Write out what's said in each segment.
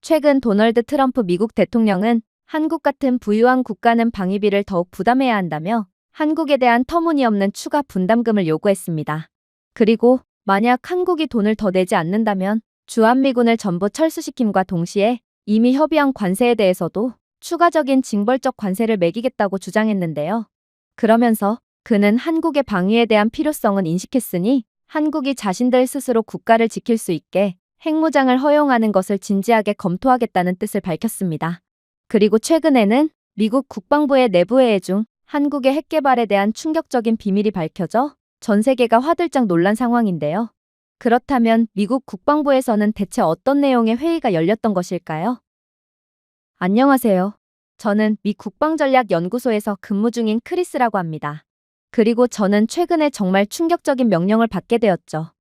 최근 도널드 트럼프 미국 대통령은 한국 같은 부유한 국가는 방위비를 더욱 부담해야 한다며 한국에 대한 터무니없는 추가 분담금을 요구했습니다. 그리고 만약 한국이 돈을 더 내지 않는다면 주한미군을 전부 철수시킴과 동시에 이미 협의한 관세에 대해서도 추가적인 징벌적 관세를 매기겠다고 주장했는데요. 그러면서 그는 한국의 방위에 대한 필요성은 인식했으니 한국이 자신들 스스로 국가를 지킬 수 있게 핵무장을 허용하는 것을 진지하게 검토하겠다는 뜻을 밝혔습니다. 그리고 최근에는 미국 국방부의 내부회의 중 한국의 핵 개발에 대한 충격적인 비밀이 밝혀져 전 세계가 화들짝 놀란 상황인데요. 그렇다면 미국 국방부에서는 대체 어떤 내용의 회의가 열렸던 것일까요? 안녕하세요. 저는 미 국방전략연구소에서 근무 중인 크리스라고 합니다. 그리고 저는 최근에 정말 충격적인 명령을 받게 되었죠.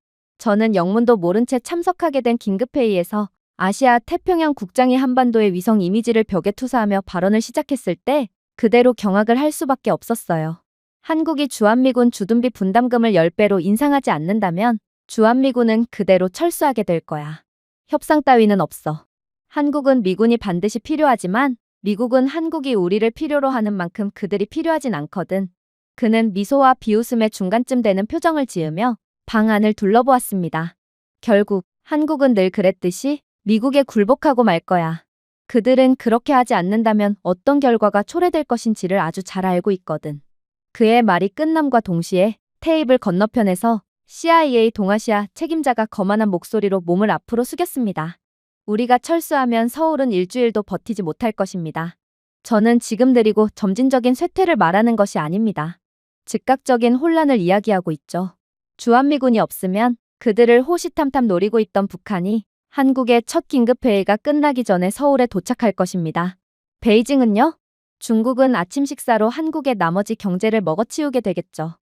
저는 영문도 모른 채 참석하게 된 긴급회의에서 아시아 태평양 국장이 한반도의 위성 이미지를 벽에 투사하며 발언을 시작했을 때 그대로 경악을 할 수밖에 없었어요. 한국이 주한미군 주둔비 분담금을 10배로 인상하지 않는다면 주한미군은 그대로 철수하게 될 거야. 협상 따위는 없어. 한국은 미군이 반드시 필요하지만 미국은 한국이 우리를 필요로 하는 만큼 그들이 필요하진 않거든. 그는 미소와 비웃음의 중간쯤 되는 표정을 지으며 방안을 둘러보았습니다. 결국 한국은 늘 그랬듯이 미국에 굴복하고 말 거야. 그들은 그렇게 하지 않는다면 어떤 결과가 초래될 것인지를 아주 잘 알고 있거든. 그의 말이 끝남과 동시에 테이블 건너편에서 CIA 동아시아 책임자가 거만한 목소리로 몸을 앞으로 숙였습니다. 우리가 철수하면 서울은 일주일도 버티지 못할 것입니다. 저는 지금 느리고 점진적인 쇠퇴를 말하는 것이 아닙니다. 즉각적인 혼란을 이야기하고 있죠. 주한미군이 없으면 그들을 호시탐탐 노리고 있던 북한이 한국의 첫 긴급회의가 끝나기 전에 서울에 도착할 것입니다. 베이징은요? 중국은 아침 식사로 한국의 나머지 경제를 먹어치우게 되겠죠.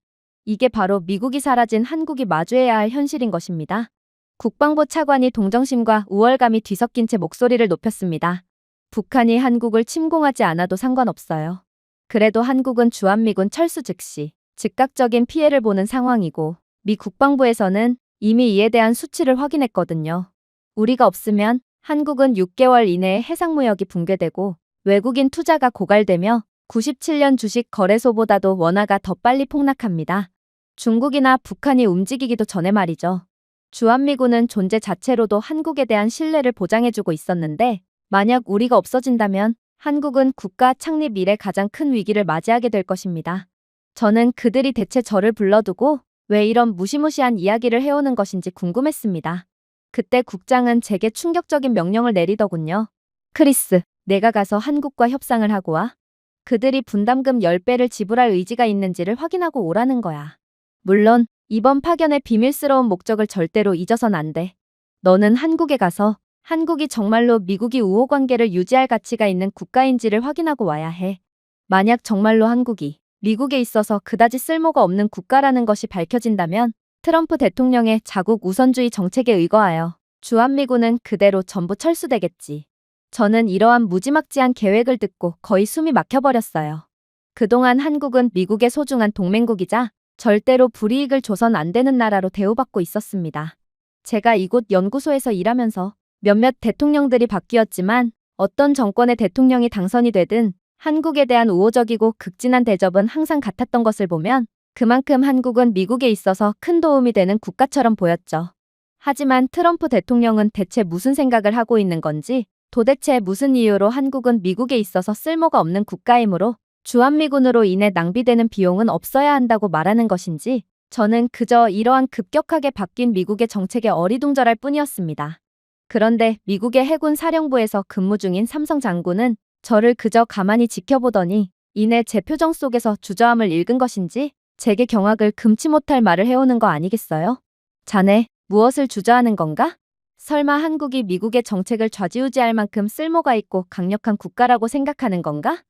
이게 바로 미국이 사라진 한국이 마주해야 할 현실인 것입니다. 국방부 차관이 동정심과 우월감이 뒤섞인 채 목소리를 높였습니다. 북한이 한국을 침공하지 않아도 상관없어요. 그래도 한국은 주한미군 철수 즉시 즉각적인 피해를 보는 상황이고 미 국방부에서는 이미 이에 대한 수치를 확인했거든요. 우리가 없으면 한국은 6개월 이내에 해상무역이 붕괴되고 외국인 투자가 고갈되며 97년 주식 거래소보다도 원화가 더 빨리 폭락합니다. 중국이나 북한이 움직이기도 전에 말이죠. 주한미군은 존재 자체로도 한국에 대한 신뢰를 보장해주고 있었는데 만약 우리가 없어진다면 한국은 국가 창립 이래 가장 큰 위기를 맞이하게 될 것입니다. 저는 그들이 대체 저를 불러두고 왜 이런 무시무시한 이야기를 해오는 것인지 궁금했습니다. 그때 국장은 제게 충격적인 명령을 내리더군요. 크리스, 내가 가서 한국과 협상을 하고 와. 그들이 분담금 10배를 지불할 의지가 있는지를 확인하고 오라는 거야. 물론 이번 파견의 비밀스러운 목적을 절대로 잊어선 안 돼. 너는 한국에 가서 한국이 정말로 미국이 우호 관계를 유지할 가치가 있는 국가인지를 확인하고 와야 해. 만약 정말로 한국이 미국에 있어서 그다지 쓸모가 없는 국가라는 것이 밝혀진다면 트럼프 대통령의 자국 우선주의 정책에 의거하여 주한미군은 그대로 전부 철수되겠지. 저는 이러한 무지막지한 계획을 듣고 거의 숨이 막혀버렸어요. 그동안 한국은 미국의 소중한 동맹국이자 절대로 불이익을 줘선 안 되는 나라로 대우받고 있었습니다. 제가 이곳 연구소에서 일하면서 몇몇 대통령들이 바뀌었지만 어떤 정권의 대통령이 당선이 되든 한국에 대한 우호적이고 극진한 대접은 항상 같았던 것을 보면 그만큼 한국은 미국에 있어서 큰 도움이 되는 국가처럼 보였죠. 하지만 트럼프 대통령은 대체 무슨 생각을 하고 있는 건지 도대체 무슨 이유로 한국은 미국에 있어서 쓸모가 없는 국가이므로 주한미군으로 인해 낭비되는 비용은 없어야 한다고 말하는 것인지 저는 그저 이러한 급격하게 바뀐 미국의 정책에 어리둥절할 뿐이었습니다. 그런데 미국의 해군 사령부에서 근무 중인 삼성 장군은 저를 그저 가만히 지켜보더니 이내 제 표정 속에서 주저함을 읽은 것인지 제게 경악을 금치 못할 말을 해오는 거 아니겠어요? 자네, 무엇을 주저하는 건가? 설마 한국이 미국의 정책을 좌지우지할 만큼 쓸모가 있고 강력한 국가라고 생각하는 건가?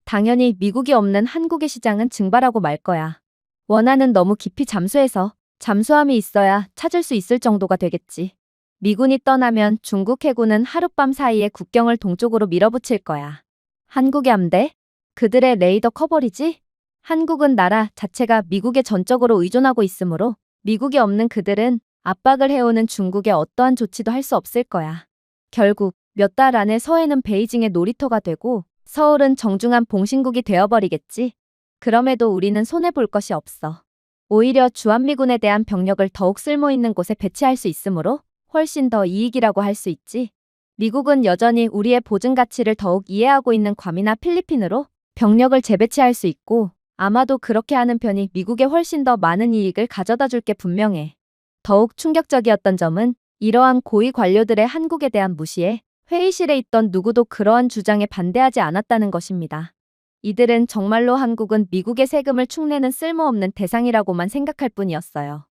당연히 미국이 없는 한국의 시장은 증발하고 말 거야. 원화는 너무 깊이 잠수해서 잠수함이 있어야 찾을 수 있을 정도가 되겠지. 미군이 떠나면 중국 해군은 하룻밤 사이에 국경을 동쪽으로 밀어붙일 거야. 한국의 함대? 그들의 레이더 커버리지? 한국은 나라 자체가 미국에 전적으로 의존하고 있으므로 미국이 없는 그들은 압박을 해오는 중국에 어떠한 조치도 할 수 없을 거야. 결국 몇 달 안에 서해는 베이징의 놀이터가 되고 서울은 정중한 봉신국이 되어버리겠지. 그럼에도 우리는 손해볼 것이 없어. 오히려 주한미군에 대한 병력을 더욱 쓸모있는 곳에 배치할 수 있으므로 훨씬 더 이익이라고 할 수 있지. 미국은 여전히 우리의 보증 가치를 더욱 이해하고 있는 괌이나 필리핀으로 병력을 재배치할 수 있고 아마도 그렇게 하는 편이 미국에 훨씬 더 많은 이익을 가져다 줄 게 분명해. 더욱 충격적이었던 점은 이러한 고위 관료들의 한국에 대한 무시에 회의실에 있던 누구도 그러한 주장에 반대하지 않았다는 것입니다. 이들은 정말로 한국은 미국의 세금을 축내는 쓸모없는 대상이라고만 생각할 뿐이었어요.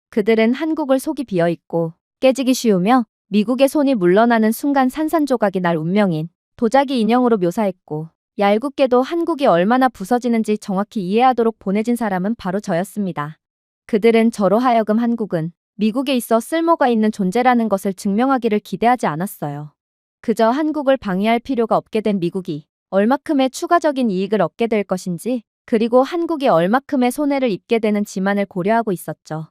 그들은 한국을 속이 비어있고 깨지기 쉬우며 미국의 손이 물러나는 순간 산산조각이 날 운명인 도자기 인형으로 묘사했고 얄궂게도 한국이 얼마나 부서지는지 정확히 이해하도록 보내진 사람은 바로 저였습니다. 그들은 저로 하여금 한국은 미국에 있어 쓸모가 있는 존재라는 것을 증명하기를 기대하지 않았어요. 그저 한국을 방해할 필요가 없게 된 미국이 얼마큼의 추가적인 이익을 얻게 될 것인지 그리고 한국이 얼마큼의 손해를 입게 되는지만을 고려하고 있었죠.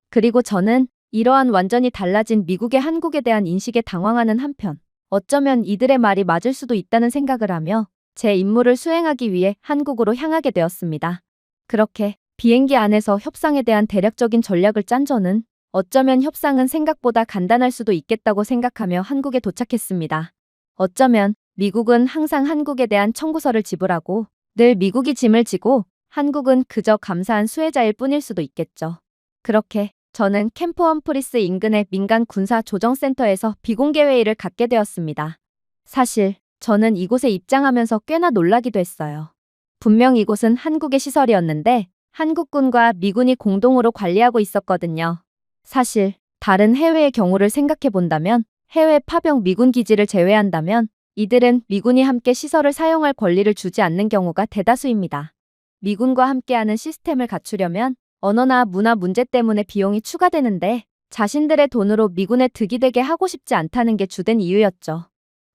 그리고 저는 이러한 완전히 달라진 미국의 한국에 대한 인식에 당황하는 한편 어쩌면 이들의 말이 맞을 수도 있다는 생각을 하며 제 임무를 수행하기 위해 한국으로 향하게 되었습니다. 그렇게 비행기 안에서 협상에 대한 대략적인 전략을 짠 저는 어쩌면 협상은 생각보다 간단할 수도 있겠다고 생각하며 한국에 도착했습니다. 어쩌면 미국은 항상 한국에 대한 청구서를 지불하고 늘 미국이 짐을 지고 한국은 그저 감사한 수혜자일 뿐일 수도 있겠죠. 그렇게 저는 캠프 험프리스 인근의 민간 군사 조정센터에서 비공개 회의를 갖게 되었습니다. 사실 저는 이곳에 입장하면서 꽤나 놀라기도 했어요. 분명 이곳은 한국의 시설이었는데 한국군과 미군이 공동으로 관리하고 있었거든요. 사실 다른 해외의 경우를 생각해 본다면 해외 파병 미군 기지를 제외한다면 이들은 미군이 함께 시설을 사용할 권리를 주지 않는 경우가 대다수입니다. 미군과 함께하는 시스템을 갖추려면 언어나 문화 문제 때문에 비용이 추가되는데 자신들의 돈으로 미군에 득이 되게 하고 싶지 않다는 게 주된 이유였죠.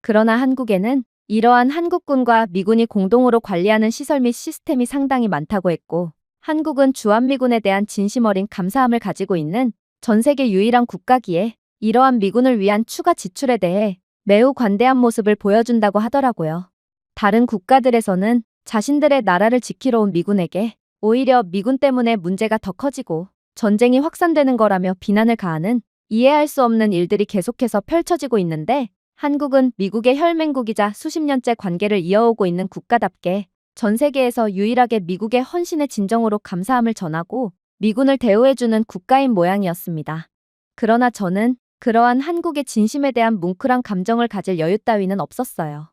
그러나 한국에는 이러한 한국군과 미군이 공동으로 관리하는 시설 및 시스템이 상당히 많다고 했고 한국은 주한미군에 대한 진심 어린 감사함을 가지고 있는 전 세계 유일한 국가기에 이러한 미군을 위한 추가 지출에 대해 매우 관대한 모습을 보여준다고 하더라고요. 다른 국가들에서는 자신들의 나라를 지키러 온 미군에게 오히려 미군 때문에 문제가 더 커지고 전쟁이 확산되는 거라며 비난을 가하는 이해할 수 없는 일들이 계속해서 펼쳐지고 있는데 한국은 미국의 혈맹국이자 수십 년째 관계를 이어오고 있는 국가답게 전 세계에서 유일하게 미국의 헌신의 진정으로 감사함을 전하고 미군을 대우해주는 국가인 모양이었습니다. 그러나 저는 그러한 한국의 진심에 대한 뭉클한 감정을 가질 여유 따위는 없었어요.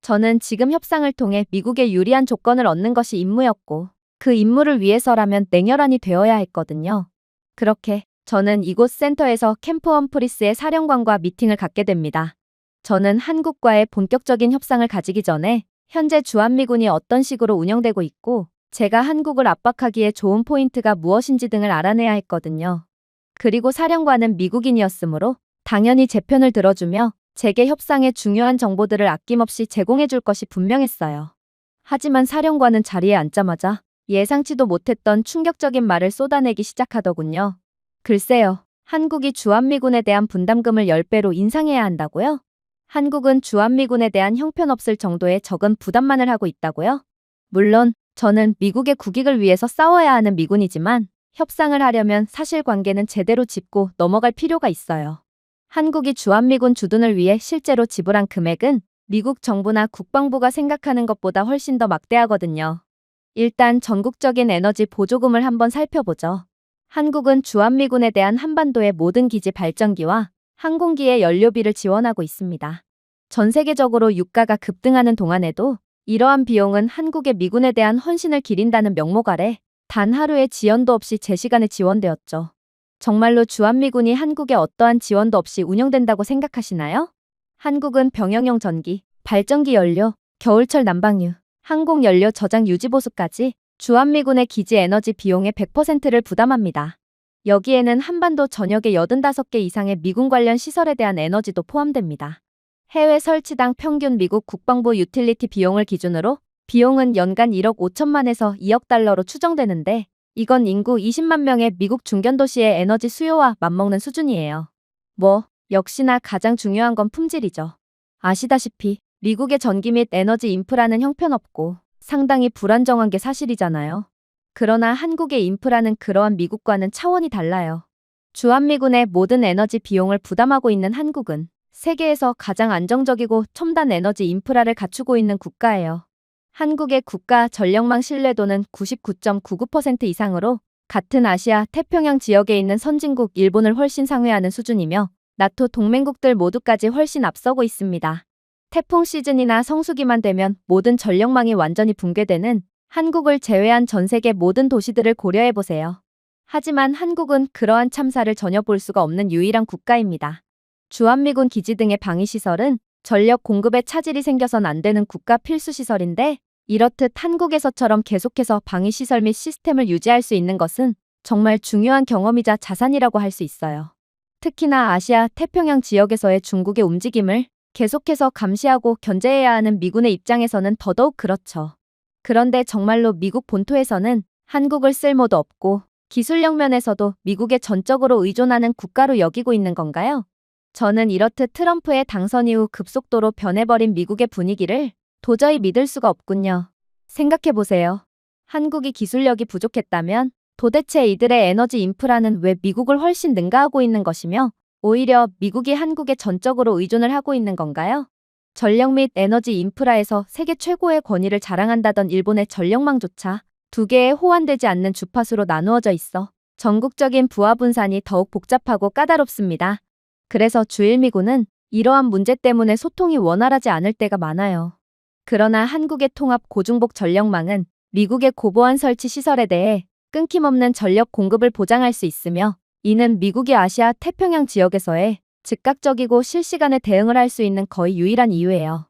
저는 지금 협상을 통해 미국의 유리한 조건을 얻는 것이 임무였고 그 임무를 위해서라면 냉혈한이 되어야 했거든요. 그렇게 저는 이곳 센터에서 캠프 험프리스의 사령관과 미팅을 갖게 됩니다. 저는 한국과의 본격적인 협상을 가지기 전에 현재 주한미군이 어떤 식으로 운영되고 있고 제가 한국을 압박하기에 좋은 포인트가 무엇인지 등을 알아내야 했거든요. 그리고 사령관은 미국인이었으므로 당연히 제 편을 들어주며 제게 협상의 중요한 정보들을 아낌없이 제공해 줄 것이 분명했어요. 하지만 사령관은 자리에 앉자마자 예상치도 못했던 충격적인 말을 쏟아내기 시작하더군요. 글쎄요, 한국이 주한미군에 대한 분담금을 10배로 인상해야 한다고요? 한국은 주한미군에 대한 형편없을 정도의 적은 부담만을 하고 있다고요? 물론 저는 미국의 국익을 위해서 싸워야 하는 미군이지만 협상을 하려면 사실관계는 제대로 짚고 넘어갈 필요가 있어요. 한국이 주한미군 주둔을 위해 실제로 지불한 금액은 미국 정부나 국방부가 생각하는 것보다 훨씬 더 막대하거든요. 일단 전국적인 에너지 보조금을 한번 살펴보죠. 한국은 주한미군에 대한 한반도의 모든 기지 발전기와 항공기의 연료비를 지원하고 있습니다. 전 세계적으로 유가가 급등하는 동안에도 이러한 비용은 한국의 미군에 대한 헌신을 기린다는 명목 아래 단 하루의 지연도 없이 제 시간에 지원되었죠. 정말로 주한미군이 한국에 어떠한 지원도 없이 운영된다고 생각하시나요? 한국은 병영용 전기, 발전기 연료, 겨울철 난방유, 항공연료 저장 유지보수까지 주한미군의 기지 에너지 비용의 100%를 부담합니다. 여기에는 한반도 전역의 85개 이상의 미군 관련 시설에 대한 에너지도 포함됩니다. 해외 설치당 평균 미국 국방부 유틸리티 비용을 기준으로 비용은 연간 1억 5천만에서 2억 달러로 추정되는데 이건 인구 20만 명의 미국 중견도시의 에너지 수요와 맞먹는 수준이에요. 역시나 가장 중요한 건 품질이죠. 아시다시피 미국의 전기 및 에너지 인프라는 형편없고 상당히 불안정한 게 사실이잖아요. 그러나 한국의 인프라는 그러한 미국과는 차원이 달라요. 주한미군의 모든 에너지 비용을 부담하고 있는 한국은 세계에서 가장 안정적이고 첨단 에너지 인프라를 갖추고 있는 국가예요. 한국의 국가 전력망 신뢰도는 99.99% 이상으로 같은 아시아 태평양 지역에 있는 선진국 일본을 훨씬 상회하는 수준이며 나토 동맹국들 모두까지 훨씬 앞서고 있습니다. 태풍 시즌이나 성수기만 되면 모든 전력망이 완전히 붕괴되는 한국을 제외한 전 세계 모든 도시들을 고려해보세요. 하지만 한국은 그러한 참사를 전혀 볼 수가 없는 유일한 국가입니다. 주한미군 기지 등의 방위시설은 전력 공급에 차질이 생겨선 안 되는 국가 필수시설인데 이렇듯 한국에서처럼 계속해서 방위시설 및 시스템을 유지할 수 있는 것은 정말 중요한 경험이자 자산이라고 할 수 있어요. 특히나 아시아 태평양 지역에서의 중국의 움직임을 계속해서 감시하고 견제해야 하는 미군의 입장에서는 더더욱 그렇죠. 그런데 정말로 미국 본토에서는 한국을 쓸모도 없고 기술력 면에서도 미국에 전적으로 의존하는 국가로 여기고 있는 건가요? 저는 이렇듯 트럼프의 당선 이후 급속도로 변해버린 미국의 분위기를 도저히 믿을 수가 없군요. 생각해보세요. 한국이 기술력이 부족했다면 도대체 이들의 에너지 인프라는 왜 미국을 훨씬 능가하고 있는 것이며 오히려 미국이 한국에 전적으로 의존을 하고 있는 건가요? 전력 및 에너지 인프라에서 세계 최고의 권위를 자랑한다던 일본의 전력망조차 두 개의 호환되지 않는 주파수로 나누어져 있어 전국적인 부하 분산이 더욱 복잡하고 까다롭습니다. 그래서 주일미군은 이러한 문제 때문에 소통이 원활하지 않을 때가 많아요. 그러나 한국의 통합 고중복 전력망은 미국의 고보안 설치 시설에 대해 끊김없는 전력 공급을 보장할 수 있으며 이는 미국이 아시아 태평양 지역에서의 즉각적이고 실시간에 대응을 할 수 있는 거의 유일한 이유예요.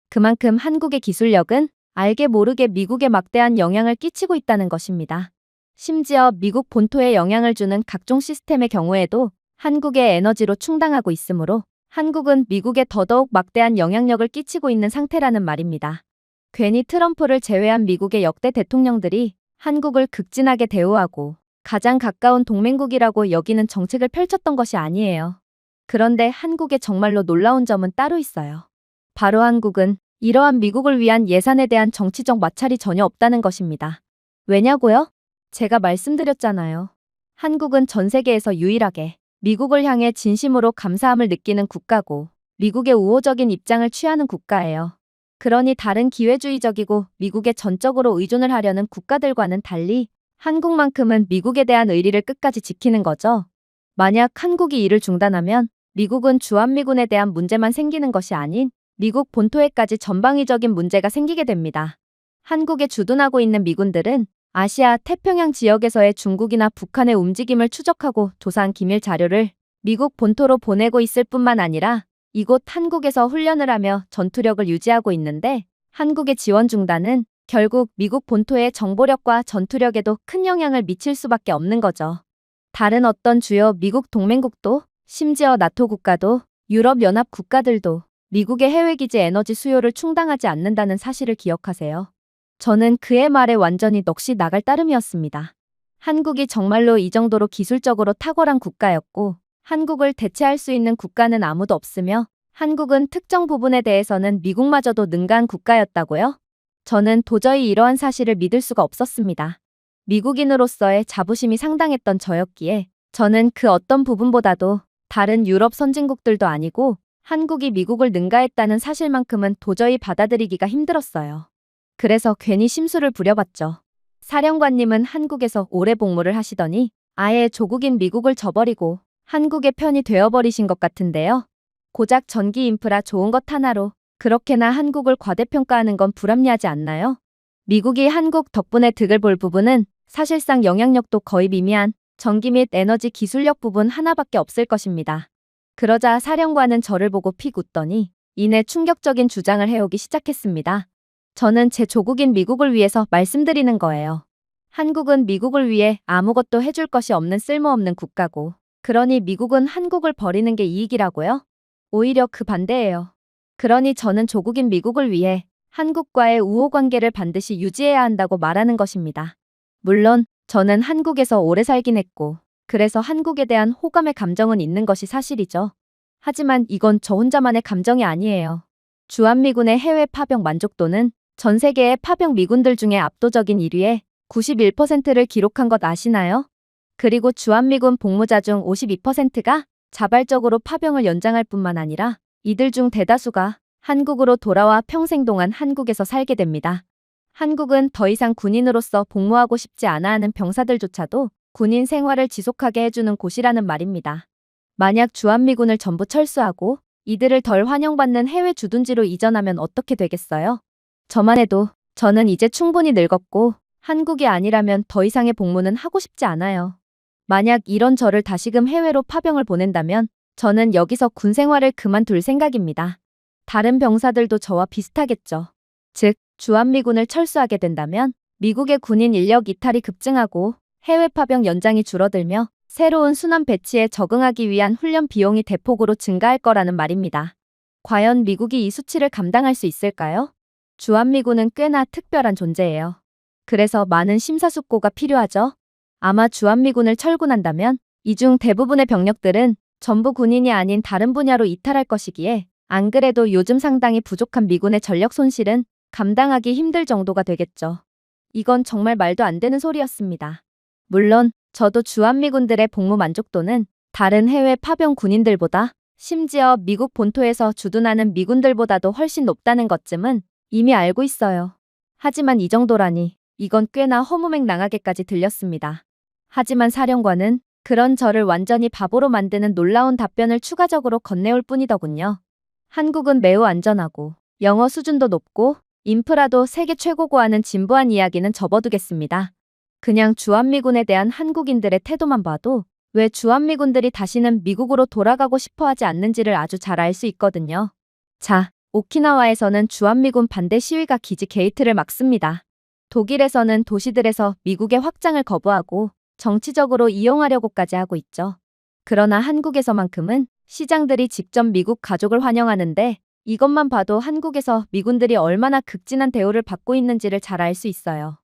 그만큼 한국의 기술력은 알게 모르게 미국에 막대한 영향을 끼치고 있다는 것입니다. 심지어 미국 본토에 영향을 주는 각종 시스템의 경우에도 한국의 에너지로 충당하고 있으므로 한국은 미국에 더더욱 막대한 영향력을 끼치고 있는 상태라는 말입니다. 괜히 트럼프를 제외한 미국의 역대 대통령들이 한국을 극진하게 대우하고 가장 가까운 동맹국이라고 여기는 정책을 펼쳤던 것이 아니에요. 그런데 한국의 정말로 놀라운 점은 따로 있어요. 바로 한국은 이러한 미국을 위한 예산에 대한 정치적 마찰이 전혀 없다는 것입니다. 왜냐고요? 제가 말씀드렸잖아요. 한국은 전 세계에서 유일하게 미국을 향해 진심으로 감사함을 느끼는 국가고 미국의 우호적인 입장을 취하는 국가예요. 그러니 다른 기회주의적이고 미국에 전적으로 의존을 하려는 국가들과는 달리 한국만큼은 미국에 대한 의리를 끝까지 지키는 거죠. 만약 한국이 이를 중단하면 미국은 주한미군에 대한 문제만 생기는 것이 아닌 미국 본토에까지 전방위적인 문제가 생기게 됩니다. 한국에 주둔하고 있는 미군들은 아시아 태평양 지역에서의 중국이나 북한의 움직임을 추적하고 조사한 기밀 자료를 미국 본토로 보내고 있을 뿐만 아니라 이곳 한국에서 훈련을 하며 전투력을 유지하고 있는데 한국의 지원 중단은 결국 미국 본토의 정보력과 전투력에도 큰 영향을 미칠 수밖에 없는 거죠. 다른 어떤 주요 미국 동맹국도 심지어 나토 국가도 유럽연합 국가들도 미국의 해외기지 에너지 수요를 충당하지 않는다는 사실을 기억하세요. 저는 그의 말에 완전히 넋이 나갈 따름이었습니다. 한국이 정말로 이 정도로 기술적으로 탁월한 국가였고 한국을 대체할 수 있는 국가는 아무도 없으며 한국은 특정 부분에 대해서는 미국마저도 능가한 국가였다고요? 저는 도저히 이러한 사실을 믿을 수가 없었습니다. 미국인으로서의 자부심이 상당했던 저였기에 저는 그 어떤 부분보다도 다른 유럽 선진국들도 아니고 한국이 미국을 능가했다는 사실만큼은 도저히 받아들이기가 힘들었어요. 그래서 괜히 심술을 부려봤죠. 사령관님은 한국에서 오래 복무를 하시더니 아예 조국인 미국을 저버리고 한국의 편이 되어버리신 것 같은데요. 고작 전기 인프라 좋은 것 하나로 그렇게나 한국을 과대평가하는 건 불합리하지 않나요? 미국이 한국 덕분에 득을 볼 부분은 사실상 영향력도 거의 미미한 전기 및 에너지 기술력 부분 하나밖에 없을 것입니다. 그러자 사령관은 저를 보고 픽 웃더니 이내 충격적인 주장을 해오기 시작했습니다. 저는 제 조국인 미국을 위해서 말씀드리는 거예요. 한국은 미국을 위해 아무것도 해줄 것이 없는 쓸모없는 국가고 그러니 미국은 한국을 버리는 게 이익이라고요? 오히려 그 반대예요. 그러니 저는 조국인 미국을 위해 한국과의 우호 관계를 반드시 유지해야 한다고 말하는 것입니다. 물론 저는 한국에서 오래 살긴 했고 그래서 한국에 대한 호감의 감정은 있는 것이 사실이죠. 하지만 이건 저 혼자만의 감정이 아니에요. 주한미군의 해외 파병 만족도는 전 세계의 파병 미군들 중에 압도적인 1위에 91%를 기록한 것 아시나요? 그리고 주한미군 복무자 중 52%가 자발적으로 파병을 연장할 뿐만 아니라 이들 중 대다수가 한국으로 돌아와 평생 동안 한국에서 살게 됩니다. 한국은 더 이상 군인으로서 복무하고 싶지 않아 하는 병사들조차도 군인 생활을 지속하게 해주는 곳이라는 말입니다. 만약 주한미군을 전부 철수하고 이들을 덜 환영받는 해외 주둔지로 이전하면 어떻게 되겠어요? 저만 해도 저는 이제 충분히 늙었고 한국이 아니라면 더 이상의 복무는 하고 싶지 않아요. 만약 이런 저를 다시금 해외로 파병을 보낸다면 저는 여기서 군 생활을 그만둘 생각입니다. 다른 병사들도 저와 비슷하겠죠. 즉, 주한미군을 철수하게 된다면 미국의 군인 인력 이탈이 급증하고 해외 파병 연장이 줄어들며 새로운 순환 배치에 적응하기 위한 훈련 비용이 대폭으로 증가할 거라는 말입니다. 과연 미국이 이 수치를 감당할 수 있을까요? 주한미군은 꽤나 특별한 존재예요. 그래서 많은 심사숙고가 필요하죠. 아마 주한미군을 철군한다면 이 중 대부분의 병력들은 전부 군인이 아닌 다른 분야로 이탈할 것이기에 안 그래도 요즘 상당히 부족한 미군의 전력 손실은 감당하기 힘들 정도가 되겠죠. 이건 정말 말도 안 되는 소리였습니다. 물론 저도 주한미군들의 복무 만족도는 다른 해외 파병 군인들보다 심지어 미국 본토에서 주둔하는 미군들보다도 훨씬 높다는 것쯤은 이미 알고 있어요. 하지만 이 정도라니 이건 꽤나 허무맹랑하게까지 들렸습니다. 하지만 사령관은 그런 저를 완전히 바보로 만드는 놀라운 답변을 추가적으로 건네올 뿐이더군요. 한국은 매우 안전하고 영어 수준도 높고 인프라도 세계 최고고 하는 진부한 이야기는 접어두겠습니다. 그냥 주한미군에 대한 한국인들의 태도만 봐도 왜 주한미군들이 다시는 미국으로 돌아가고 싶어 하지 않는지를 아주 잘 알 수 있거든요. 자, 오키나와에서는 주한미군 반대 시위가 기지 게이트를 막습니다. 독일에서는 도시들에서 미국의 확장을 거부하고 정치적으로 이용하려고까지 하고 있죠. 그러나 한국에서만큼은 시장들이 직접 미국 가족을 환영하는데 이것만 봐도 한국에서 미군들이 얼마나 극진한 대우를 받고 있는지를 잘 알 수 있어요.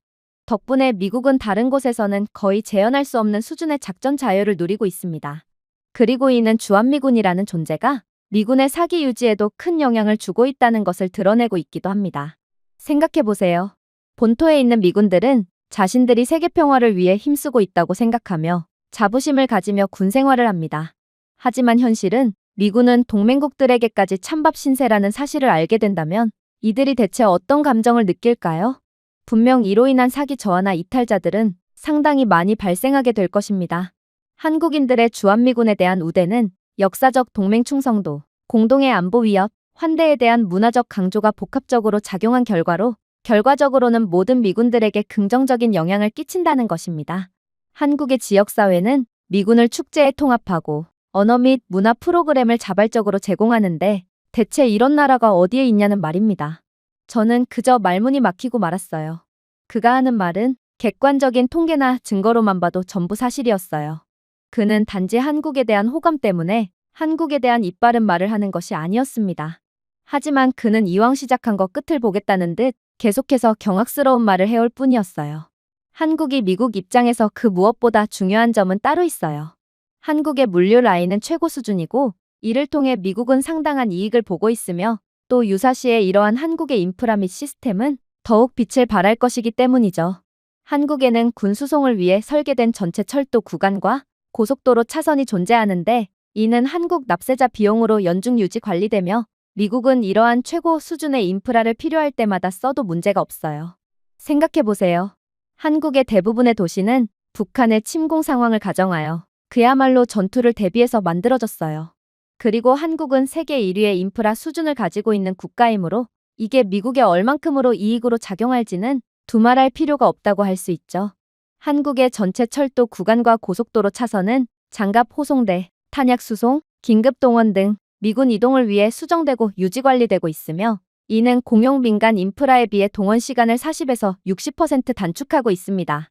덕분에 미국은 다른 곳에서는 거의 재현할 수 없는 수준의 작전 자유를 누리고 있습니다. 그리고 이는 주한미군이라는 존재가 미군의 사기 유지에도 큰 영향을 주고 있다는 것을 드러내고 있기도 합니다. 생각해보세요. 본토에 있는 미군들은 자신들이 세계 평화를 위해 힘쓰고 있다고 생각하며 자부심을 가지며 군 생활을 합니다. 하지만 현실은 미군은 동맹국들에게까지 찬밥 신세라는 사실을 알게 된다면 이들이 대체 어떤 감정을 느낄까요? 분명 이로 인한 사기 저하나 이탈자들은 상당히 많이 발생하게 될 것입니다. 한국인들의 주한미군에 대한 우대는 역사적 동맹 충성도, 공동의 안보 위협, 환대에 대한 문화적 강조가 복합적으로 작용한 결과로 결과적으로는 모든 미군들에게 긍정적인 영향을 끼친다는 것입니다. 한국의 지역사회는 미군을 축제에 통합하고 언어 및 문화 프로그램을 자발적으로 제공하는데 대체 이런 나라가 어디에 있냐는 말입니다. 저는 그저 말문이 막히고 말았어요. 그가 하는 말은 객관적인 통계나 증거로만 봐도 전부 사실이었어요. 그는 단지 한국에 대한 호감 때문에 한국에 대한 입바른 말을 하는 것이 아니었습니다. 하지만 그는 이왕 시작한 거 끝을 보겠다는 듯 계속해서 경악스러운 말을 해올 뿐이었어요. 한국이 미국 입장에서 그 무엇보다 중요한 점은 따로 있어요. 한국의 물류 라인은 최고 수준이고 이를 통해 미국은 상당한 이익을 보고 있으며 또 유사시에 이러한 한국의 인프라 및 시스템은 더욱 빛을 발할 것이기 때문이죠. 한국에는 군 수송을 위해 설계된 전체 철도 구간과 고속도로 차선이 존재하는데 이는 한국 납세자 비용으로 연중 유지 관리되며 미국은 이러한 최고 수준의 인프라를 필요할 때마다 써도 문제가 없어요. 생각해보세요. 한국의 대부분의 도시는 북한의 침공 상황을 가정하여 그야말로 전투를 대비해서 만들어졌어요. 그리고 한국은 세계 1위의 인프라 수준을 가지고 있는 국가이므로 이게 미국에 얼만큼으로 이익으로 작용할지는 두말할 필요가 없다고 할 수 있죠. 한국의 전체 철도 구간과 고속도로 차선은 장갑 호송대, 탄약 수송, 긴급 동원 등 미군 이동을 위해 수정되고 유지관리되고 있으며 이는 공용 민간 인프라에 비해 동원 시간을 40에서 60% 단축하고 있습니다.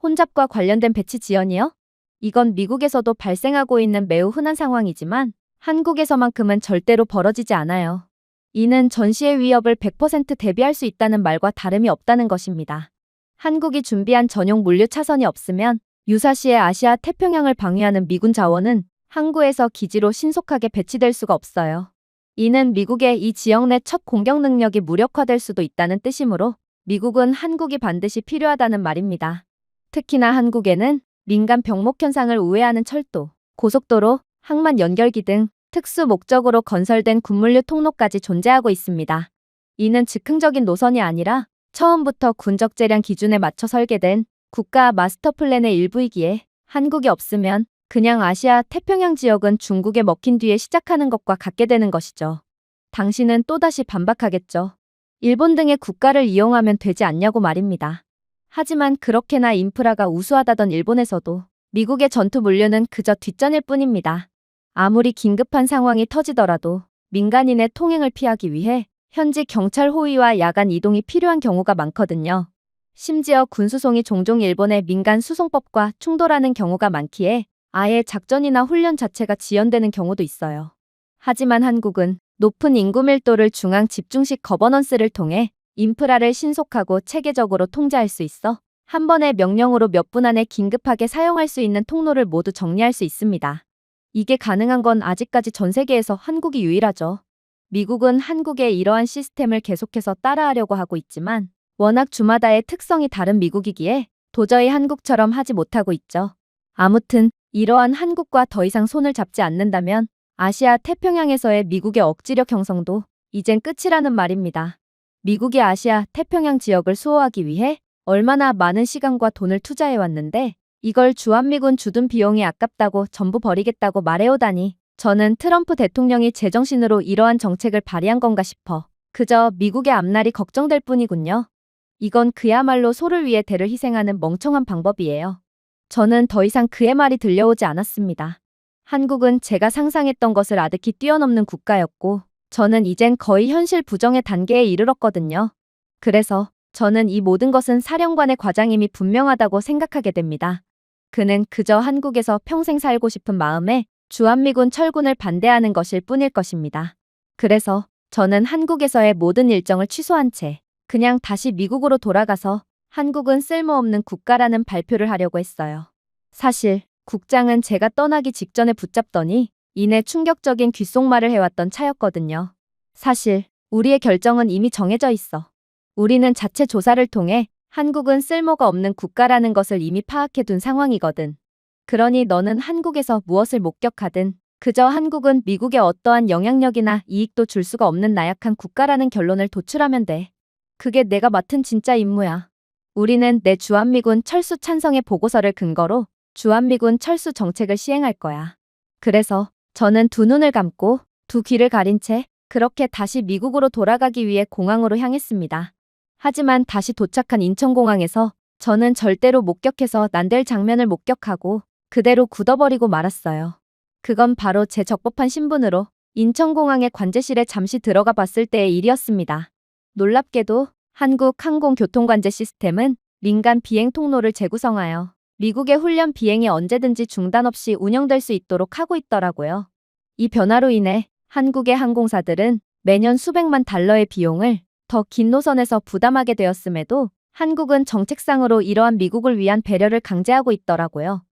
혼잡과 관련된 배치 지연이요? 이건 미국에서도 발생하고 있는 매우 흔한 상황이지만 한국에서만큼은 절대로 벌어지지 않아요. 이는 전시의 위협을 100% 대비할 수 있다는 말과 다름이 없다는 것입니다. 한국이 준비한 전용 물류 차선이 없으면 유사시에 아시아 태평양을 방위하는 미군 자원은 항구에서 기지로 신속하게 배치될 수가 없어요. 이는 미국의 이 지역 내 첫 공격 능력이 무력화될 수도 있다는 뜻이므로 미국은 한국이 반드시 필요하다는 말입니다. 특히나 한국에는 민간 병목 현상을 우회하는 철도, 고속도로, 항만 연결기 등 특수 목적으로 건설된 군물류 통로까지 존재하고 있습니다. 이는 즉흥적인 노선이 아니라 처음부터 군적 재량 기준에 맞춰 설계된 국가 마스터 플랜의 일부이기에 한국이 없으면 그냥 아시아 태평양 지역은 중국에 먹힌 뒤에 시작하는 것과 같게 되는 것이죠. 당신은 또다시 반박하겠죠. 일본 등의 국가를 이용하면 되지 않냐고 말입니다. 하지만 그렇게나 인프라가 우수하다던 일본에서도 미국의 전투 물류는 그저 뒷전일 뿐입니다. 아무리 긴급한 상황이 터지더라도 민간인의 통행을 피하기 위해 현지 경찰 호위와 야간 이동이 필요한 경우가 많거든요. 심지어 군수송이 종종 일본의 민간 수송법과 충돌하는 경우가 많기에 아예 작전이나 훈련 자체가 지연되는 경우도 있어요. 하지만 한국은 높은 인구 밀도를 중앙 집중식 거버넌스를 통해 인프라를 신속하고 체계적으로 통제할 수 있어 한 번의 명령으로 몇 분 안에 긴급하게 사용할 수 있는 통로를 모두 정리할 수 있습니다. 이게 가능한 건 아직까지 전 세계에서 한국이 유일하죠. 미국은 한국의 이러한 시스템을 계속해서 따라하려고 하고 있지만 워낙 주마다의 특성이 다른 미국이기에 도저히 한국처럼 하지 못하고 있죠. 아무튼 이러한 한국과 더 이상 손을 잡지 않는다면 아시아 태평양에서의 미국의 억지력 형성도 이젠 끝이라는 말입니다. 미국이 아시아 태평양 지역을 수호하기 위해 얼마나 많은 시간과 돈을 투자해왔는데 이걸 주한미군 주둔 비용이 아깝다고 전부 버리겠다고 말해오다니 저는 트럼프 대통령이 제정신으로 이러한 정책을 발의한 건가 싶어 그저 미국의 앞날이 걱정될 뿐이군요. 이건 그야말로 소를 위해 대를 희생하는 멍청한 방법이에요. 저는 더 이상 그의 말이 들려오지 않았습니다. 한국은 제가 상상했던 것을 아득히 뛰어넘는 국가였고 저는 이젠 거의 현실 부정의 단계에 이르렀거든요. 그래서 저는 이 모든 것은 사령관의 과장임이 분명하다고 생각하게 됩니다. 그는 그저 한국에서 평생 살고 싶은 마음에 주한미군 철군을 반대하는 것일 뿐일 것입니다. 그래서 저는 한국에서의 모든 일정을 취소한 채 그냥 다시 미국으로 돌아가서 한국은 쓸모없는 국가라는 발표를 하려고 했어요. 사실 국장은 제가 떠나기 직전에 붙잡더니 이내 충격적인 귓속말을 해왔던 차였거든요. 사실 우리의 결정은 이미 정해져 있어. 우리는 자체 조사를 통해 한국은 쓸모가 없는 국가라는 것을 이미 파악해둔 상황이거든. 그러니 너는 한국에서 무엇을 목격하든 그저 한국은 미국의 어떠한 영향력이나 이익도 줄 수가 없는 나약한 국가라는 결론을 도출하면 돼. 그게 내가 맡은 진짜 임무야. 우리는 내 주한미군 철수 찬성의 보고서를 근거로 주한미군 철수 정책을 시행할 거야. 그래서 저는 두 눈을 감고 두 귀를 가린 채 그렇게 다시 미국으로 돌아가기 위해 공항으로 향했습니다. 하지만 다시 도착한 인천공항에서 저는 절대로 목격해서 난될 장면을 목격하고 그대로 굳어버리고 말았어요. 그건 바로 제 적법한 신분으로 인천공항의 관제실에 잠시 들어가 봤을 때의 일이었습니다. 놀랍게도 한국 항공교통관제 시스템은 민간 비행 통로를 재구성하여 미국의 훈련 비행이 언제든지 중단 없이 운영될 수 있도록 하고 있더라고요. 이 변화로 인해 한국의 항공사들은 매년 수백만 달러의 비용을 더 긴 노선에서 부담하게 되었음에도 한국은 정책상으로 이러한 미국을 위한 배려를 강제하고 있더라고요.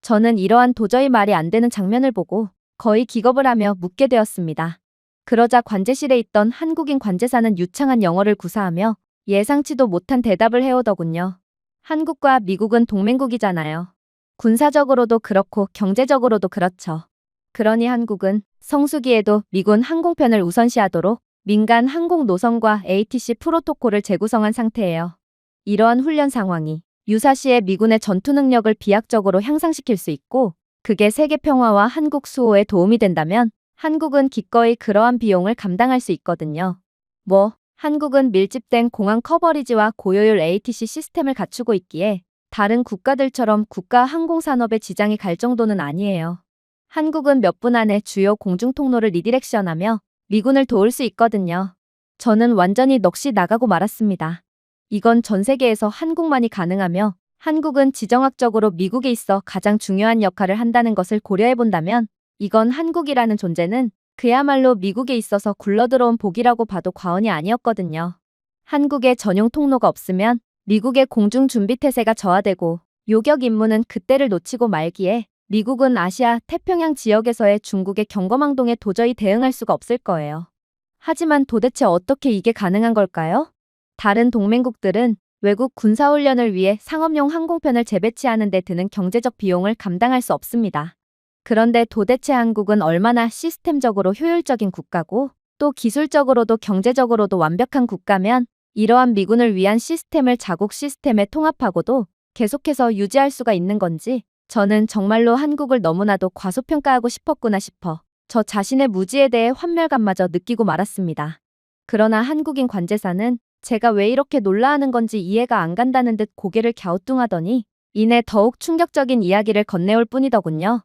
저는 이러한 도저히 말이 안 되는 장면을 보고 거의 기겁을 하며 묻게 되었습니다. 그러자 관제실에 있던 한국인 관제사는 유창한 영어를 구사하며 예상치도 못한 대답을 해오더군요. 한국과 미국은 동맹국이잖아요. 군사적으로도 그렇고 경제적으로도 그렇죠. 그러니 한국은 성수기에도 미군 항공편을 우선시하도록 민간 항공 노선과 ATC 프로토콜을 재구성한 상태예요. 이러한 훈련 상황이 유사시에 미군의 전투 능력을 비약적으로 향상시킬 수 있고 그게 세계 평화와 한국 수호에 도움이 된다면 한국은 기꺼이 그러한 비용을 감당할 수 있거든요. 한국은 밀집된 공항 커버리지와 고효율 ATC 시스템을 갖추고 있기에 다른 국가들처럼 국가 항공산업에 지장이 갈 정도는 아니에요. 한국은 몇 분 안에 주요 공중통로를 리디렉션하며 미군을 도울 수 있거든요. 저는 완전히 넋이 나가고 말았습니다. 이건 전 세계에서 한국만이 가능하며 한국은 지정학적으로 미국에 있어 가장 중요한 역할을 한다는 것을 고려해본다면 이건 한국이라는 존재는 그야말로 미국에 있어서 굴러들어온 복이라고 봐도 과언이 아니었거든요. 한국의 전용 통로가 없으면 미국의 공중준비태세가 저하되고 요격 임무는 그때를 놓치고 말기에 미국은 아시아 태평양 지역에서의 중국의 경거망동에 도저히 대응할 수가 없을 거예요. 하지만 도대체 어떻게 이게 가능한 걸까요? 다른 동맹국들은 외국 군사훈련을 위해 상업용 항공편을 재배치하는 데 드는 경제적 비용을 감당할 수 없습니다. 그런데 도대체 한국은 얼마나 시스템적으로 효율적인 국가고 또 기술적으로도 경제적으로도 완벽한 국가면 이러한 미군을 위한 시스템을 자국 시스템에 통합하고도 계속해서 유지할 수가 있는 건지 저는 정말로 한국을 너무나도 과소평가하고 싶었구나 싶어 저 자신의 무지에 대해 환멸감마저 느끼고 말았습니다. 그러나 한국인 관제사는 제가 왜 이렇게 놀라하는 건지 이해가 안 간다는 듯 고개를 갸우뚱하더니 이내 더욱 충격적인 이야기를 건네올 뿐이더군요.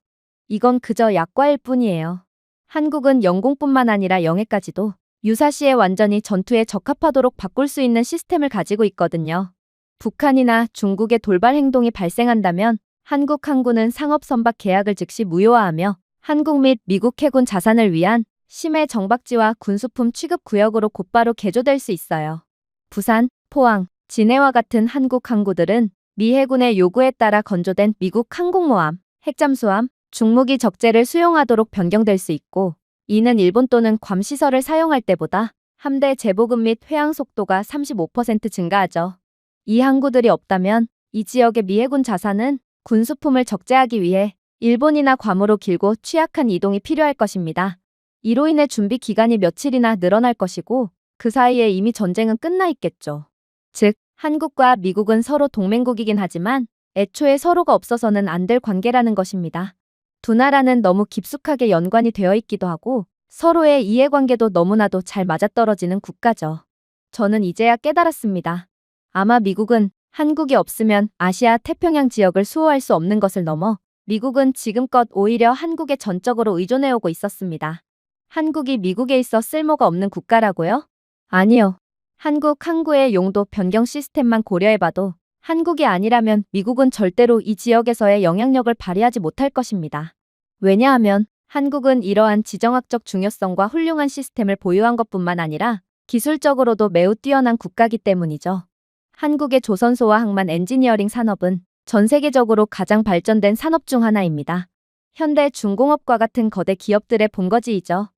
이건 그저 약과일 뿐이에요. 한국은 영공뿐만 아니라 영해까지도 유사시에 완전히 전투에 적합하도록 바꿀 수 있는 시스템을 가지고 있거든요. 북한이나 중국의 돌발 행동이 발생한다면 한국 항구는 상업 선박 계약을 즉시 무효화하며 한국 및 미국 해군 자산을 위한 심해 정박지와 군수품 취급 구역으로 곧바로 개조될 수 있어요. 부산, 포항, 진해와 같은 한국 항구들은 미 해군의 요구에 따라 건조된 미국 항공모함, 핵잠수함, 중무기 적재를 수용하도록 변경될 수 있고 이는 일본 또는 괌 시설을 사용할 때보다 함대 재보급 및 회항 속도가 35% 증가하죠. 이 항구들이 없다면 이 지역의 미 해군 자산은 군수품을 적재하기 위해 일본이나 괌으로 길고 취약한 이동이 필요할 것입니다. 이로 인해 준비 기간이 며칠이나 늘어날 것이고 그 사이에 이미 전쟁은 끝나 있겠죠. 즉, 한국과 미국은 서로 동맹국이긴 하지만 애초에 서로가 없어서는 안 될 관계라는 것입니다. 두 나라는 너무 깊숙하게 연관이 되어 있기도 하고 서로의 이해관계도 너무나도 잘 맞아떨어지는 국가죠. 저는 이제야 깨달았습니다. 아마 미국은 한국이 없으면 아시아 태평양 지역을 수호할 수 없는 것을 넘어 미국은 지금껏 오히려 한국에 전적으로 의존해오고 있었습니다. 한국이 미국에 있어 쓸모가 없는 국가라고요? 아니요. 한국 항구의 용도 변경 시스템만 고려해봐도 한국이 아니라면 미국은 절대로 이 지역에서의 영향력을 발휘하지 못할 것입니다. 왜냐하면 한국은 이러한 지정학적 중요성과 훌륭한 시스템을 보유한 것뿐만 아니라 기술적으로도 매우 뛰어난 국가이기 때문이죠. 한국의 조선소와 항만 엔지니어링 산업은 전 세계적으로 가장 발전된 산업 중 하나입니다. 현대 중공업과 같은 거대 기업들의 본거지이죠.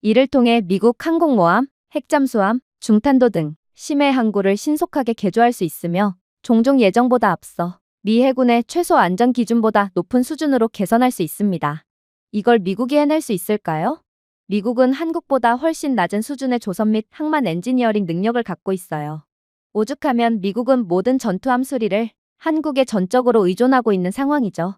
이를 통해 미국 항공모함, 핵잠수함, 중탄도 등 심해 항구를 신속하게 개조할 수 있으며 종종 예정보다 앞서 미 해군의 최소 안전 기준보다 높은 수준으로 개선할 수 있습니다. 이걸 미국이 해낼 수 있을까요? 미국은 한국보다 훨씬 낮은 수준의 조선 및 항만 엔지니어링 능력을 갖고 있어요. 오죽하면 미국은 모든 전투함 수리를 한국에 전적으로 의존하고 있는 상황이죠.